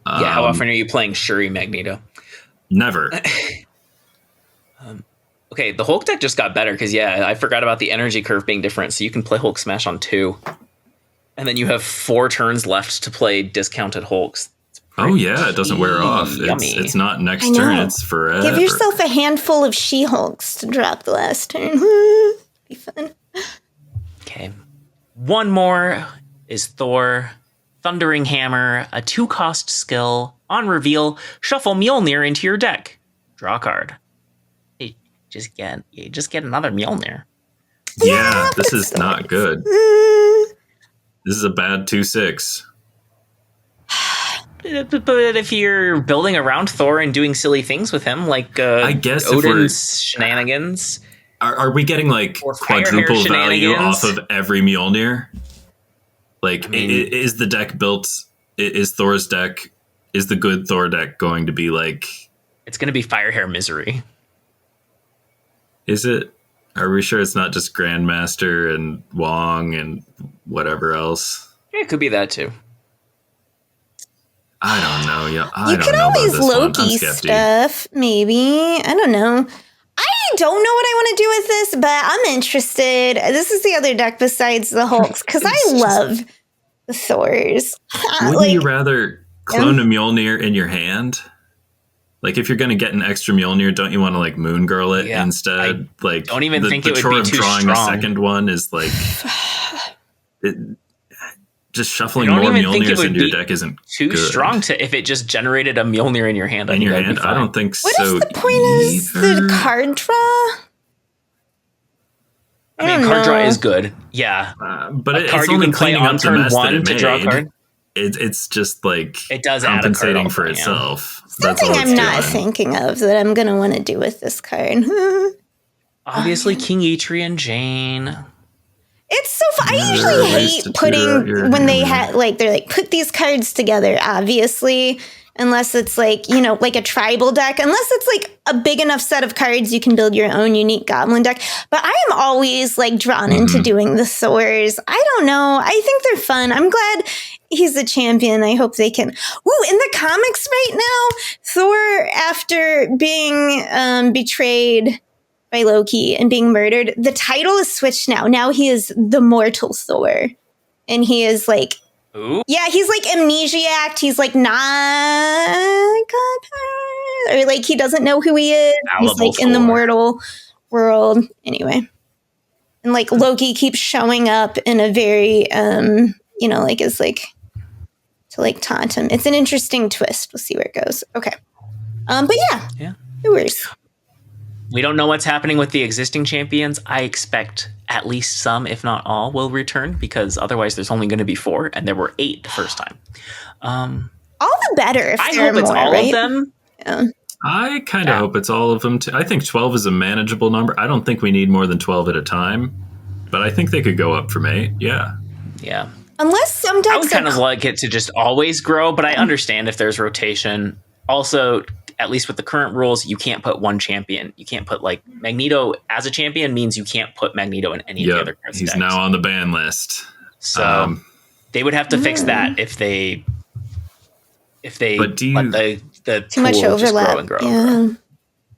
How often are you playing Shuri Magneto? Never. Okay, the Hulk deck just got better because, I forgot about the energy curve being different. So you can play Hulk Smash on 2. And then you have 4 turns left to play discounted Hulks. Oh, yeah, it doesn't wear off. It's not next turn, it's forever. Give yourself a handful of She-Hulks to drop the last turn. Be fun. Okay. One more is Thor. Thundering Hammer, a 2-cost skill. On reveal, shuffle Mjolnir into your deck. Draw a card. Just get another Mjolnir. Yeah, this is not good. This is a bad 2/6. But if you're building around Thor and doing silly things with him, like I guess Odin's shenanigans, are we getting like quadruple value off of every Mjolnir? Like, is the deck built? Is Thor's deck? Is the good Thor deck going to be like? It's going to be Firehair Misery. Is it? Are we sure it's not just Grandmaster and Wong and whatever else? Yeah, it could be that too. I don't know. Yeah, you can always Loki stuff, maybe. I don't know. I don't know what I want to do with this, but I'm interested. This is the other deck besides the Hulks, because I love the Thors. Wouldn't you rather clone a Mjolnir in your hand? Like, if you're going to get an extra Mjolnir, don't you want to like Moon Girl it instead? Like, don't even think it would be too drawing strong. A second one is like just shuffling more Mjolnirs into your deck isn't too good. Strong to if it just generated a Mjolnir in your hand. In your hand, I don't think so. What is the point of the card draw? I mean, card draw is good. Yeah, but it's only cleaning on turn 1 to draw a card. It's just like it does compensating for itself. Something I'm not thinking of that I'm going to want to do with this card. Obviously, King Eitri and Jane. It's so fun. I usually hate putting when they had like they're like put these cards together. Obviously, unless it's like, you know, like a tribal deck, unless it's like a big enough set of cards you can build your own unique goblin deck. But I am always like drawn into doing the Thors. I don't know. I think they're fun. I'm glad he's a champion. I hope they can. Ooh, in the comics right now, Thor, after being betrayed by Loki and being murdered, the title is switched now. Now he is the mortal Thor. And he is like, Ooh. yeah, he's like amnesiac. He's like not God, or like he doesn't know who he is. He's like in the mortal world. Anyway. And like Loki keeps showing up in a very, you know, like is like to like taunt him. It's an interesting twist. We'll see where it goes. Okay. But yeah. Who worries? We don't know what's happening with the existing champions. I expect at least some, if not all, will return, because otherwise there's only going to be 4, and there were 8 the first time. All the better. If I hope it's more, all right? of them. Yeah. I kind of hope it's all of them too. I think 12 is a manageable number. I don't think we need more than 12 at a time, but I think they could go up from 8. Yeah. Yeah. Unless some decks I would kind of like it to just always grow, but I understand if there's rotation. Also, at least with the current rules, you can't put one champion. You can't put like Magneto as a champion means you can't put Magneto in any of the other cards. He's now on the ban list. So they would have to fix that if they let the too much pool just overlap. grow and grow. Yeah. And grow.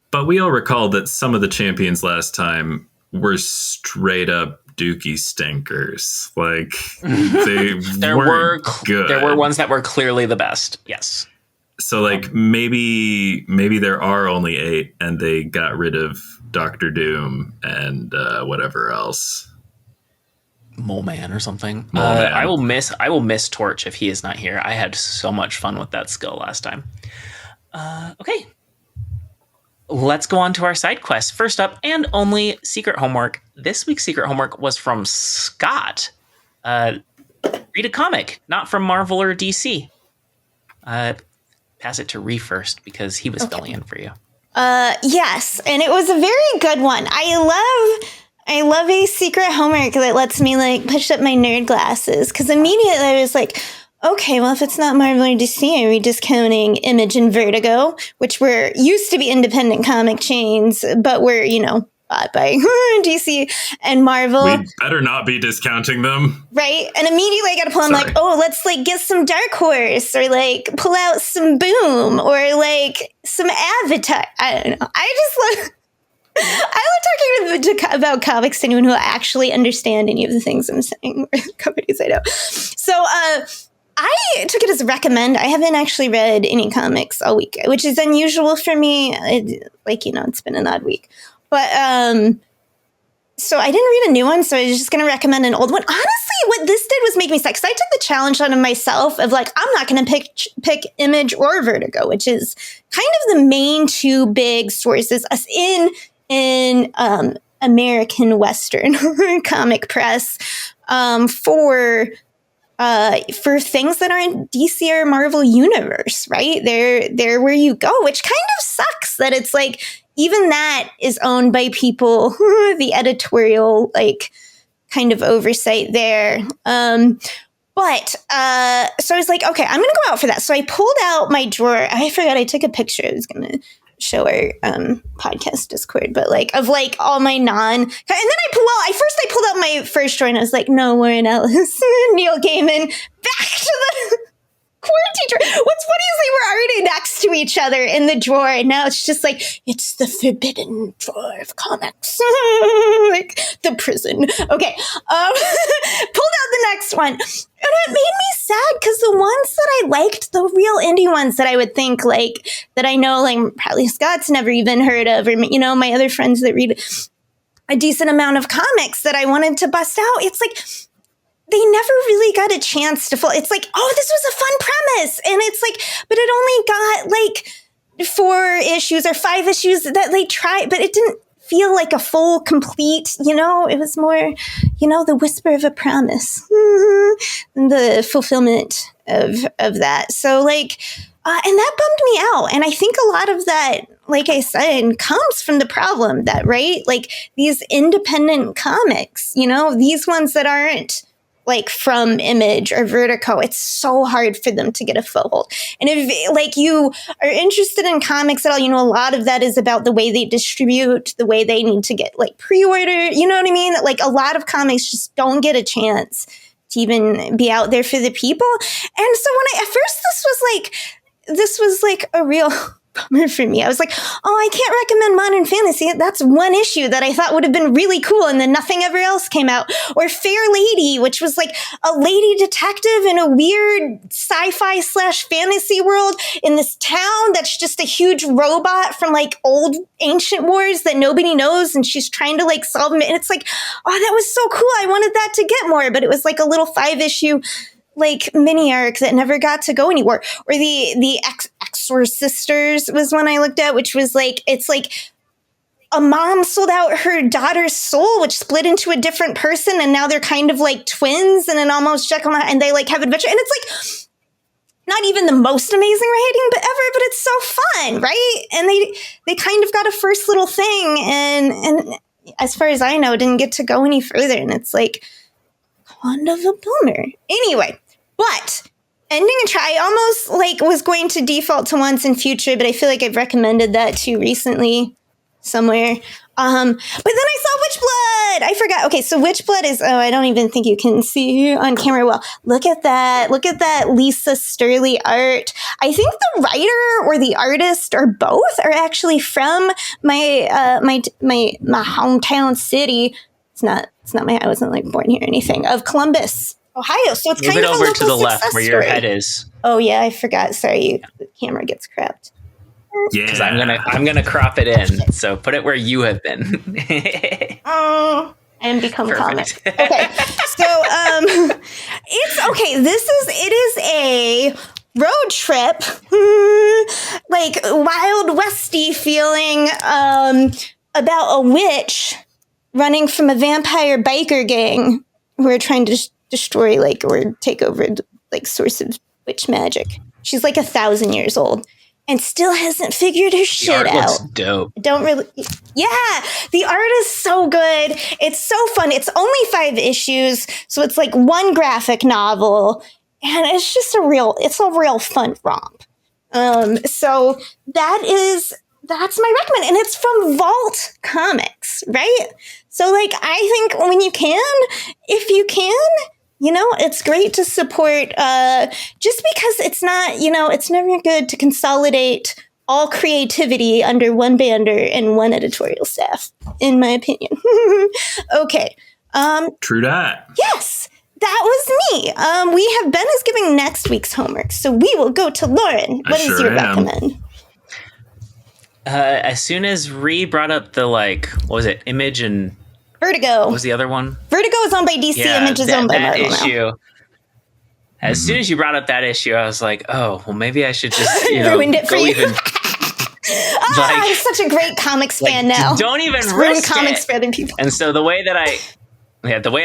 But we all recall that some of the champions last time were straight up dookie stinkers. Like There were good. There were ones that were clearly the best. Yes. So like maybe there are only 8 and they got rid of Doctor Doom and whatever else. Mole Man or something. Mole Man. I will miss Torch if he is not here. I had so much fun with that skill last time. Okay. Let's go on to our side quests. First up, and only secret homework. This week's secret homework was from Scott. Read a comic, not from Marvel or DC. Pass it to Ree first because he was filling in for you. Yes, and it was a very good one. I love a secret homework that lets me like push up my nerd glasses, because immediately I was like, okay, well, if it's not Marvel or DC, are we discounting Image and Vertigo, which used to be independent comic chains, but were, you know, bought by DC and Marvel. We better not be discounting them. Right? And immediately I got to pull, I'm like, oh, let's like get some Dark Horse, or like pull out some Boom, or like some Avatar. I don't know. I love talking about comics to anyone who actually understand any of the things I'm saying, or companies I know. So I took it as a recommend. I haven't actually read any comics all week, which is unusual for me. It's been an odd week. But so I didn't read a new one, so I was just going to recommend an old one. Honestly, what this did was make me sad, because I took the challenge on myself of like, I'm not going to pick Image or Vertigo, which is kind of the main 2 big sources in American Western comic press for things that are in DC or Marvel universe, right? They're where you go, which kind of sucks that it's like, even that is owned by people, the editorial, like, kind of oversight there. But so I was like, okay, I'm going to go out for that. So I pulled out my drawer. I forgot I took a picture. I was going to show our podcast Discord, but like of like all my and then I pulled out my first drawer and I was like, no, Warren Ellis, Neil Gaiman, back to the quarantine drawer. What's funny is they were already next to each other in the drawer, and now it's just like, it's the forbidden drawer of comics. Like the prison. Okay. Pulled out the next one. And it made me sad because the ones that I liked, the real indie ones that I would think like, that I know like probably Scott's never even heard of, or, you know, my other friends that read a decent amount of comics that I wanted to bust out. It's like, they never really got a chance to it's like, oh, this was a fun premise. And it's like, but it only got like 4 issues or 5 issues that they tried, but it didn't feel like a full, complete, you know, it was more, you know, the whisper of a promise, and the fulfillment of that. So like, and that bummed me out. And I think a lot of that, like I said, comes from the problem that, right, like these independent comics, you know, these ones that aren't like from Image or Vertigo, it's so hard for them to get a foothold. And if like you are interested in comics at all, you know, a lot of that is about the way they distribute, the way they need to get like pre-order, you know what I mean? Like a lot of comics just don't get a chance to even be out there for the people. And so when at first this was like a real bummer for me. I was like, oh, I can't recommend Modern Fantasy. That's one issue that I thought would have been really cool, and then nothing ever else came out. Or Fair Lady, which was like a lady detective in a weird sci-fi / fantasy world in this town that's just a huge robot from like old ancient wars that nobody knows, and she's trying to like solve them. And it's like, oh, that was so cool. I wanted that to get more, but it was like a little 5-issue like mini arc that never got to go anywhere. Or the Exorcisters was one I looked at, which was like, it's like a mom sold out her daughter's soul, which split into a different person, and now they're kind of like twins and an almost Jekyll and they like have adventure. And it's like not even the most amazing writing but ever, but it's so fun, right? And they kind of got a first little thing, and as far as I know, didn't get to go any further. And it's like kind of a bummer. Anyway, but ending a try, I almost like was going to default to Once and Future, but I feel like I've recommended that too recently somewhere. But then I saw Witchblood. I forgot. Okay, so Witchblood is, I don't even think you can see on camera well. Look at that. Look at that Lisa Sturley art. I think the writer or the artist or both are actually from my hometown city. It's not I wasn't like born here or anything, of Columbus, Ohio. So it's kind of a local over to the left where your story. head is. Oh yeah, I forgot. Sorry, the camera gets cropped. Yeah, Because I'm gonna crop it in. So put it where you have been. And become Perfect. comic. Okay, so it's okay. It is a road trip, like Wild Westy feeling, about a witch running from a vampire biker gang who are trying to destroy, like, or take over, like, source of witch magic. She's like 1,000 years old and still hasn't figured her shit art out. looks dope. Don't really. Yeah, the art is so good. It's so fun. It's only 5 issues, so it's like one graphic novel, and it's just a real fun romp. So that's my recommend, and it's from Vault Comics, right? So, like, I think if you can, you know, it's great to support, just because it's not, you know, it's never good to consolidate all creativity under one banner and one editorial staff, in my opinion. Okay. True that. Yes, that was me. Ben is giving next week's homework, so we will go to Lauren. What is your recommend? As soon as Ree brought up the, like, what was it, Image and Vertigo. What was the other one? Vertigo is owned by DC. Image is owned by Marvel issue. now. As soon as you brought up that issue, I was like, oh, well, maybe I should just, ruined it for you. Even, I'm such a great comics fan now. Don't even ruin risk comics it. for other people. And so the way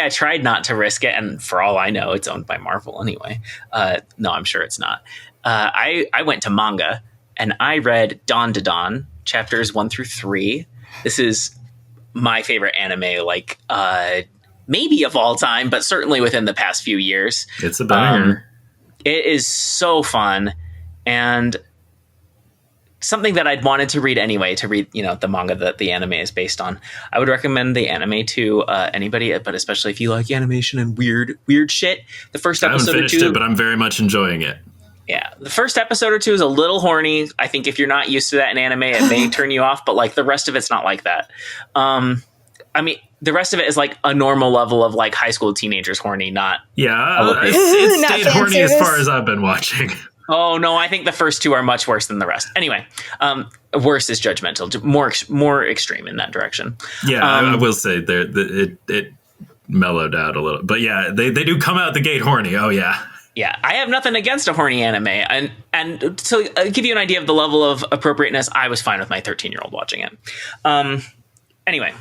I tried not to risk it, and for all I know, it's owned by Marvel anyway. No, I'm sure it's not. I went to manga and I read Dandadan chapters 1 through 3. This is my favorite anime, like, maybe of all time, but certainly within the past few years. It's a banger. It is so fun, and something that I'd wanted to read anyway, to read, you know, the manga that the anime is based on. I would recommend the anime to anybody, but especially if you like animation and weird shit. The first episode I haven't finished it, but I'm very much enjoying it. Yeah, the first episode or 2 is a little horny. I think if you're not used to that in anime, it may turn you off, but like the rest of it's not like that. I mean, the rest of it is like a normal level of like high school teenagers horny, not... Yeah, it's Not stayed fan horny as service. far as I've been watching. Oh, no, I think the first 2 are much worse than the rest. Anyway, worse is judgmental, more extreme in that direction. Yeah, I will say it mellowed out a little. But yeah, they do come out the gate horny. Oh, yeah. Yeah, I have nothing against a horny anime. And to give you an idea of the level of appropriateness, I was fine with my 13-year-old watching it. Anyway,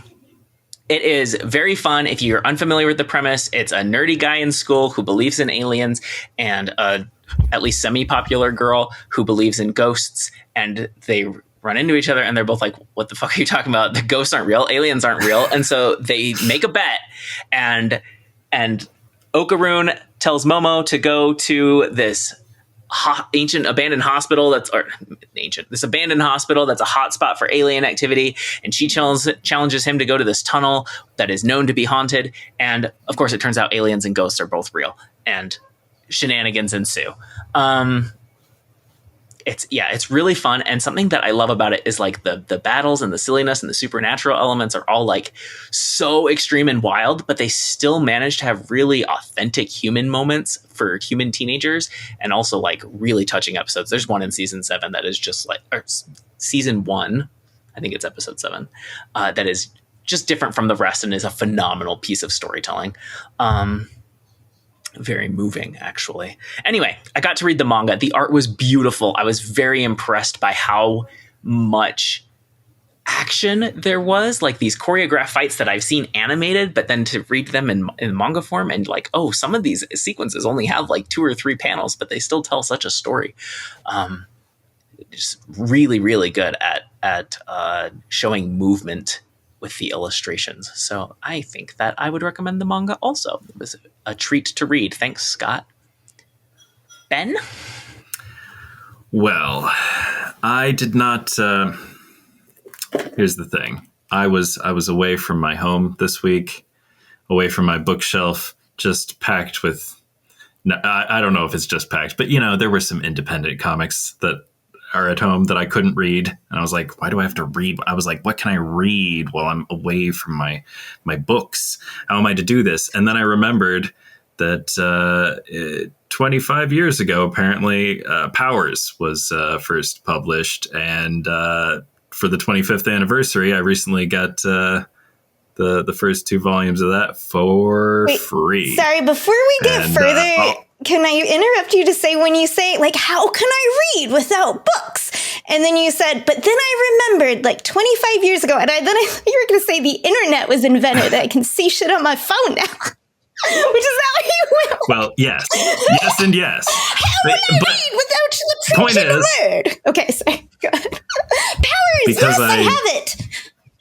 it is very fun. If you're unfamiliar with the premise, it's a nerdy guy in school who believes in aliens and a at least semi-popular girl who believes in ghosts, and they run into each other and they're both like, what the fuck are you talking about? The ghosts aren't real, aliens aren't real. And so they make a bet, and Okaroon tells Momo to go to this ancient abandoned hospital this abandoned hospital that's a hotspot for alien activity, and she challenges him to go to this tunnel that is known to be haunted, and of course it turns out aliens and ghosts are both real, and shenanigans ensue. It's really fun, and something that I love about it is like the battles and the silliness and the supernatural elements are all like so extreme and wild, but they still manage to have really authentic human moments for human teenagers, and also like really touching episodes. There's one in season 7 that is just like, or season 1, I think it's episode 7, that is just different from the rest and is a phenomenal piece of storytelling. Very moving, actually. Anyway, I got to read the manga. The art was beautiful. I was very impressed by how much action there was, like these choreographed fights that I've seen animated, but then to read them in manga form, and like, oh, some of these sequences only have like 2 or 3 panels, but they still tell such a story. Just really, really good at showing movement with the illustrations. So I think that I would recommend the manga also. It was a treat to read. Thanks, Scott. Ben? Well, I did not... here's the thing. I was away from my home this week, away from my bookshelf, just packed with... I don't know if it's just packed, but, there were some independent comics that are at home that I couldn't read. And I was like, why do I have to read? I was like, what can I read while I'm away from my books? How am I to do this? And then I remembered that 25 years ago, apparently, Powers was first published. And for the 25th anniversary, I recently got the first 2 volumes of that for free. Sorry, before we get further... Can I interrupt you to say, when you say, like, how can I read without books? And then you said, but then I remembered, like, 25 years ago, and then I thought you were going to say the internet was invented, that I can see shit on my phone now. Which is how you will. Well, yes. Yes and yes. How will I read without the point is, word? Okay, sorry. Go ahead. Powers, because yes, I have it.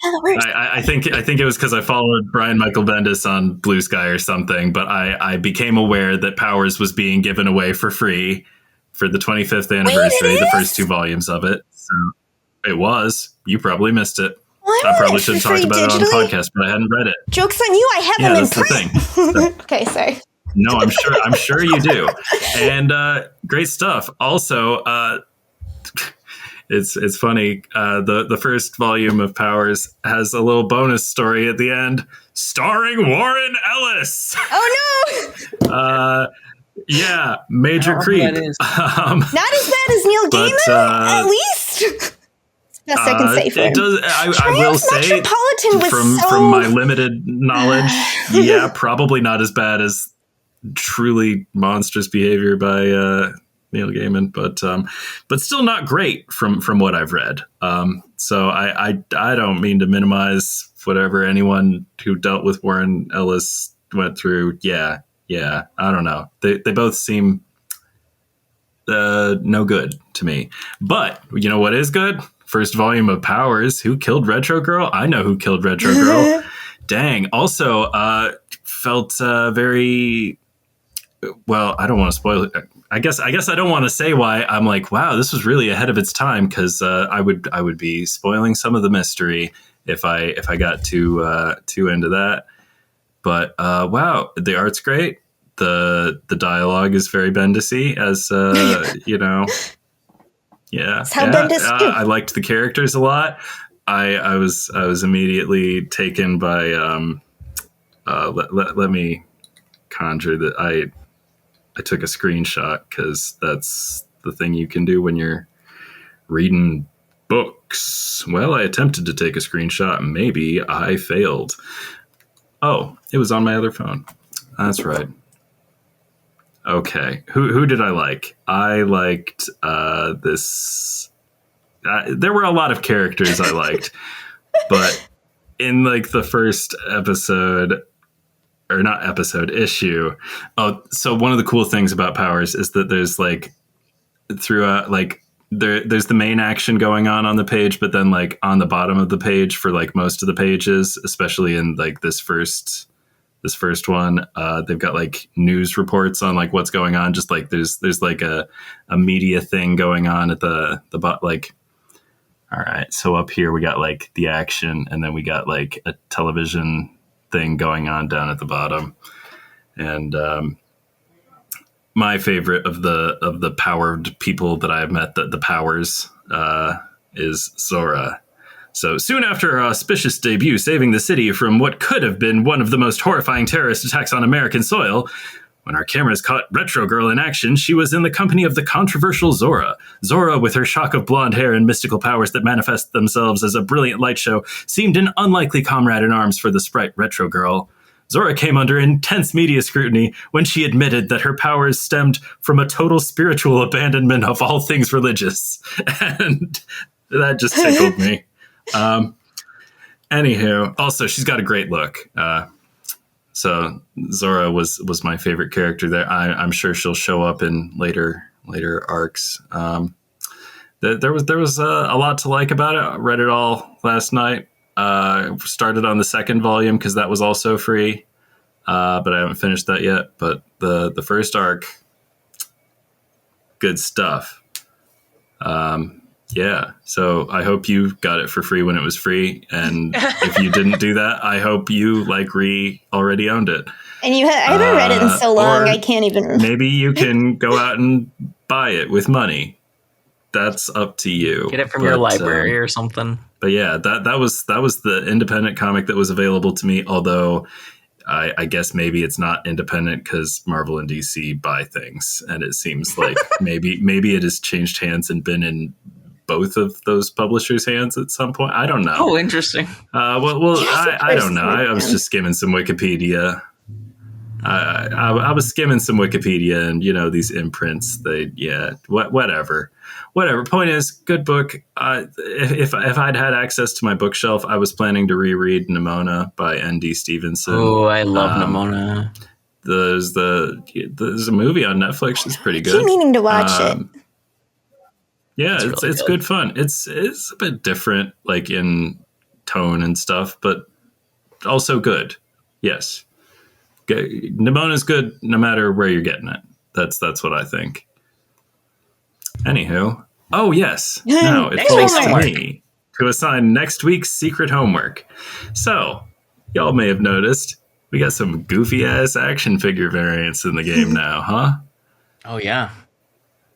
I think it was because I followed Brian Michael Bendis on Blue Sky or something, but I became aware that Powers was being given away for free for the 25th anniversary, the first 2 volumes of it. So it was. You probably missed it. Well, I probably should have talked about it on the podcast, but I hadn't read it. Joke's on you, I have them in print. The thing. Okay, sorry. No, I'm sure you do. And great stuff. Also, It's funny. The first volume of Powers has a little bonus story at the end, starring Warren Ellis. Oh no! Yeah, major creep. Not as bad as Neil Gaiman, at least. Best I can say for him. It does. I will say, from my limited knowledge, yeah, probably not as bad as truly monstrous behavior by Neil Gaiman, but still not great from what I've read. So I don't mean to minimize whatever anyone who dealt with Warren Ellis went through. Yeah, I don't know. They both seem no good to me. But you know what is good? First volume of Powers. Who killed Retro Girl? I know who killed Retro Girl. Dang. Also, felt very well. I don't want to spoil it. I guess I don't want to say why I'm like, wow, this was really ahead of its time, because I would be spoiling some of the mystery if I got too into that. But wow, the art's great. The dialogue is very Bendis-y, as you know. Yeah, I liked the characters a lot. I was immediately taken by. Let me conjure that I took a screenshot, because that's the thing you can do when you're reading books. Well, I attempted to take a screenshot. Maybe I failed. Oh, it was on my other phone. That's right. Okay. Who did I like? I liked this. There were a lot of characters I liked, but in like the first episode, or not episode, issue. Oh, so one of the cool things about Powers is that there's like throughout, like there's the main action going on the page, but then like on the bottom of the page for like most of the pages, especially in like this first This first one, they've got like news reports on like what's going on. Just like there's like a media thing going on at the like. All right, so up here we got like the action, and then we got like a television thing going on down at the bottom. And my favorite of the powered people that I have met, the powers, is Zora. So soon after her auspicious debut, saving the city from what could have been one of the most horrifying terrorist attacks on American soil, when our cameras caught Retro Girl in action, she was in the company of the controversial Zora. Zora, with her shock of blonde hair and mystical powers that manifest themselves as a brilliant light show, seemed an unlikely comrade in arms for the sprite Retro Girl. Zora came under intense media scrutiny when she admitted that her powers stemmed from a total spiritual abandonment of all things religious. And that just tickled me. Anywho, also she's got a great look. So Zora was my favorite character there. I'm sure she'll show up in later arcs. There was a lot to like about it. I read it all last night. Started on the second volume because that was also free, but I haven't finished that yet. But the first arc, good stuff. Yeah, so I hope you got it for free when it was free, and if you didn't do that, I hope you, like Ree, already owned it. And I haven't read it in so long, I can't even remember. Maybe you can go out and buy it with money. That's up to you. Get it from your library or something. But yeah, that was the independent comic that was available to me, although I guess maybe it's not independent because Marvel and DC buy things, and it seems like maybe it has changed hands and been in both of those publishers' hands at some point. I don't know. Oh, interesting. I don't know. I was just skimming some Wikipedia. I was skimming some Wikipedia, and these imprints. Whatever. Point is, good book. If I'd had access to my bookshelf, I was planning to reread Nimona by N.D. Stevenson. Oh, I love Nimona. There's a movie on Netflix that's pretty good. I keep meaning to watch it. Yeah, it's good fun. It's a bit different, like in tone and stuff, but also good. Yes, Nimona's good no matter where you're getting it. That's what I think. Anywho, oh yes, now it falls to me to assign next week's secret homework. So, y'all may have noticed we got some goofy ass action figure variants in the game now, huh? Oh yeah,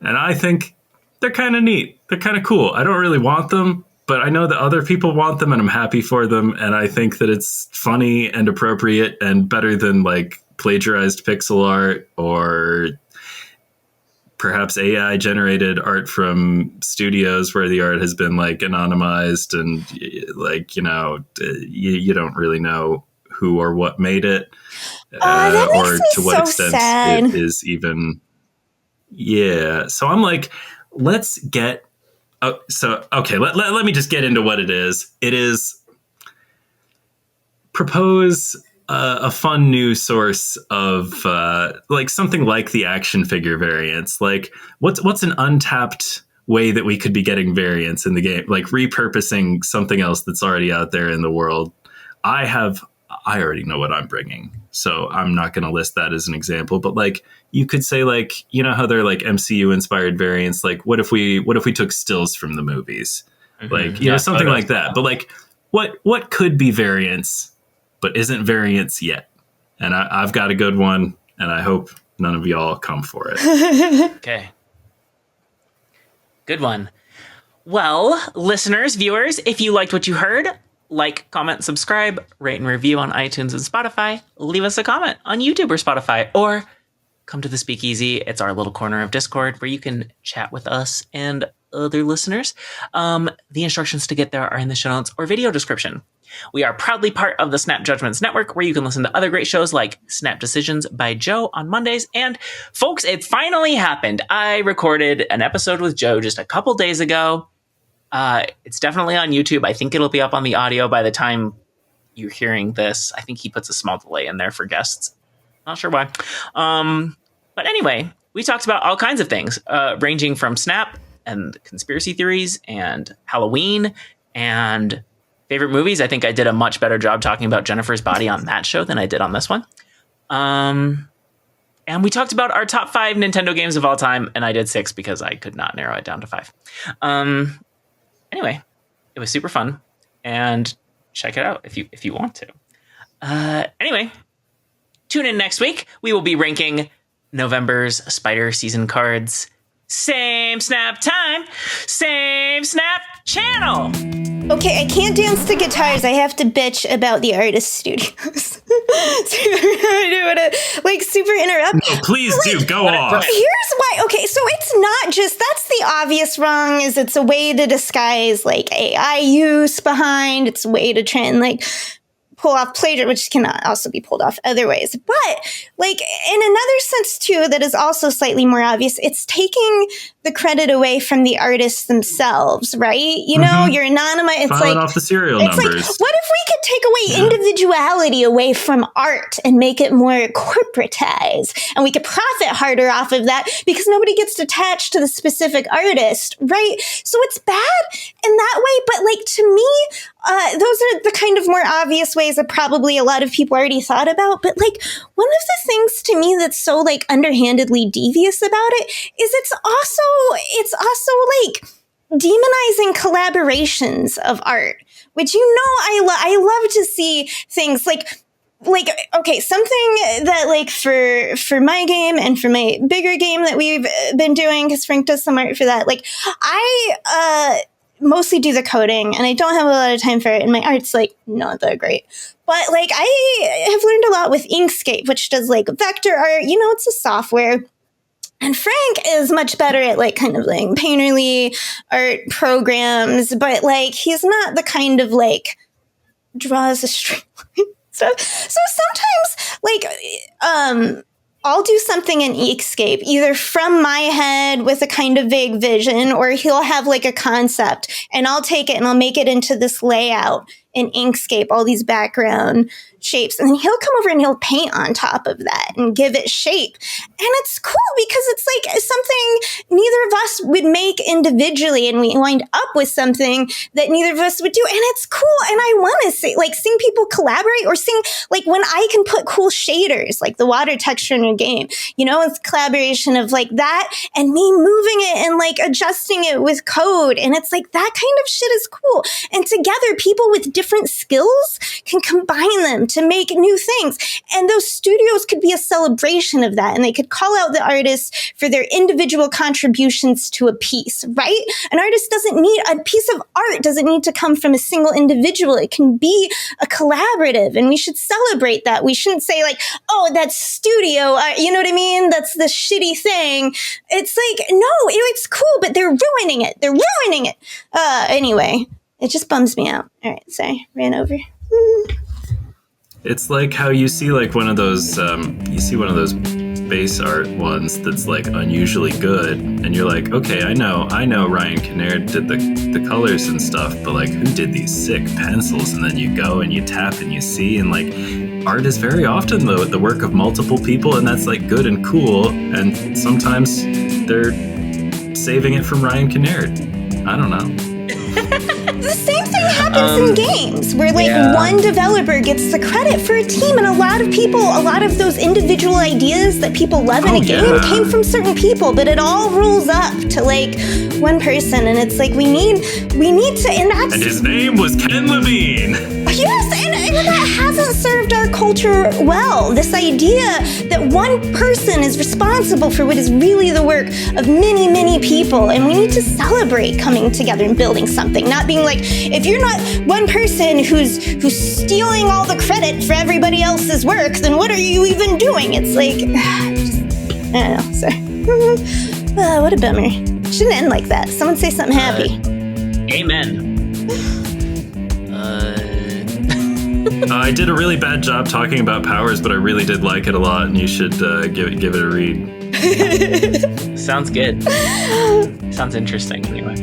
and I think they're kind of neat. They're kind of cool. I don't really want them, but I know that other people want them, and I'm happy for them. And I think that it's funny and appropriate and better than like plagiarized pixel art or perhaps AI generated art from studios where the art has been like anonymized and like, you don't really know who or what made it or to what extent it is even. Yeah. So I'm like, let's get. Let me just get into what it is. It is propose a fun new source of like something like the action figure variants. Like what's an untapped way that we could be getting variants in the game, like repurposing something else that's already out there in the world. I already know what I'm bringing, so I'm not going to list that as an example, but like you could say, like, how they're like MCU inspired variants. Like what if we took stills from the movies, like, something like that. But like what could be variants but isn't variants yet? And I've got a good one, and I hope none of y'all come for it. Okay. Good one. Well, listeners, viewers, if you liked what you heard, like, comment, subscribe, rate and review on iTunes and Spotify. Leave us a comment on YouTube or Spotify, or come to the Speakeasy. It's our little corner of Discord where you can chat with us and other listeners. The instructions to get there are in the show notes or video description. We are proudly part of the Snap Judgments Network, where you can listen to other great shows like Snap Decisions by Joe on Mondays. And folks, it finally happened. I recorded an episode with Joe just a couple days ago. It's definitely on YouTube. I think it'll be up on the audio by the time you're hearing this. I think he puts a small delay in there for guests. Not sure why. But anyway, we talked about all kinds of things, ranging from Snap and conspiracy theories and Halloween and Favorite movies? I think I did a much better job talking about Jennifer's Body on that show than I did on this one. And we talked about our top 5 Nintendo games of all time, and I did 6 because I could not narrow it down to 5. Anyway, it was super fun, and check it out if you want to. Anyway, tune in next week. We will be ranking November's Spider Season cards. Same Snap time, same Snap channel. Okay, I can't dance to guitars. I have to bitch about the artist studios. So I don't want to, like, super interrupt. No, please do. Go off. Here's why. Okay, so it's not just, that's the obvious wrong, is it's a way to disguise, like, AI use behind. It's a way to try and, like, pull off plagiarism, which can also be pulled off other ways. But, like, in another sense, too, that is also slightly more obvious, it's taking the credit away from the artists themselves, right? You know, you're anonymous. It's Filing like off the serial it's numbers. like, what if we could take away individuality away from art and make it more corporatized, and we could profit harder off of that because nobody gets attached to the specific artist, right? So it's bad in that way, but, like, to me, those are the kind of more obvious ways that probably a lot of people already thought about. But, like, one of the things to me that's so, like, underhandedly devious about it is it's also like demonizing collaborations of art, which, you know, I love to see things like, okay, something that, like, for my game and for my bigger game that we've been doing, because Frank does some art for that, like, I mostly do the coding, and I don't have a lot of time for it, and my art's, like, not that great. But, like, I have learned a lot with Inkscape, which does, like, vector art. You know, it's a software. And Frank is much better at, like, kind of, like, painterly art programs, but, like, he's not the kind of, like, draws a straight line stuff. So sometimes, like, I'll do something in Inkscape, either from my head with a kind of vague vision, or he'll have, like, a concept, and I'll take it and I'll make it into this layout in Inkscape, all these background shapes, and then he'll come over and he'll paint on top of that and give it shape. And it's cool because it's, like, something neither of us would make individually, and we wind up with something that neither of us would do, and it's cool. And I want to see, like, seeing people collaborate, or seeing, like, when I can put cool shaders, like the water texture in a game, you know, it's collaboration of, like, that and me moving it and, like, adjusting it with code, and it's like that kind of shit is cool. And together, people with different skills can combine them to make new things. And those studios could be a celebration of that. And they could call out the artists for their individual contributions to a piece, right? An artist doesn't need, a piece of art doesn't need to come from a single individual. It can be a collaborative, and we should celebrate that. We shouldn't say, like, oh, that's studio, you know what I mean? That's the shitty thing. It's like, no, it's cool, but they're ruining it. They're ruining it. Anyway, it just bums me out. All right, sorry, ran over. It's like how you see, like, one of those base art ones that's, like, unusually good, and you're like, okay, I know Ryan Kinnaird did the colors and stuff, but, like, who did these sick pencils? And then you go and you tap and you see, and, like, art is very often the work of multiple people, and that's, like, good and cool, and sometimes they're saving it from Ryan Kinnaird. I don't know. The same thing happens in games, where, like, one developer gets the credit for a team, and a lot of those individual ideas that people love in a game came from certain people, but it all rolls up to, like, one person, and it's like, we need to, and his name was Ken Levine. Yes, and that hasn't served our culture well. This idea that one person is responsible for what is really the work of many, many people, and we need to celebrate coming together and building something, not being like, if you're not one person who's stealing all the credit for everybody else's work, then what are you even doing? It's like, I don't know, sorry. What a bummer. Shouldn't end like that. Someone say something happy. Amen. I did a really bad job talking about Powers, but I really did like it a lot, and you should give it a read. Sounds good. Sounds interesting, anyway.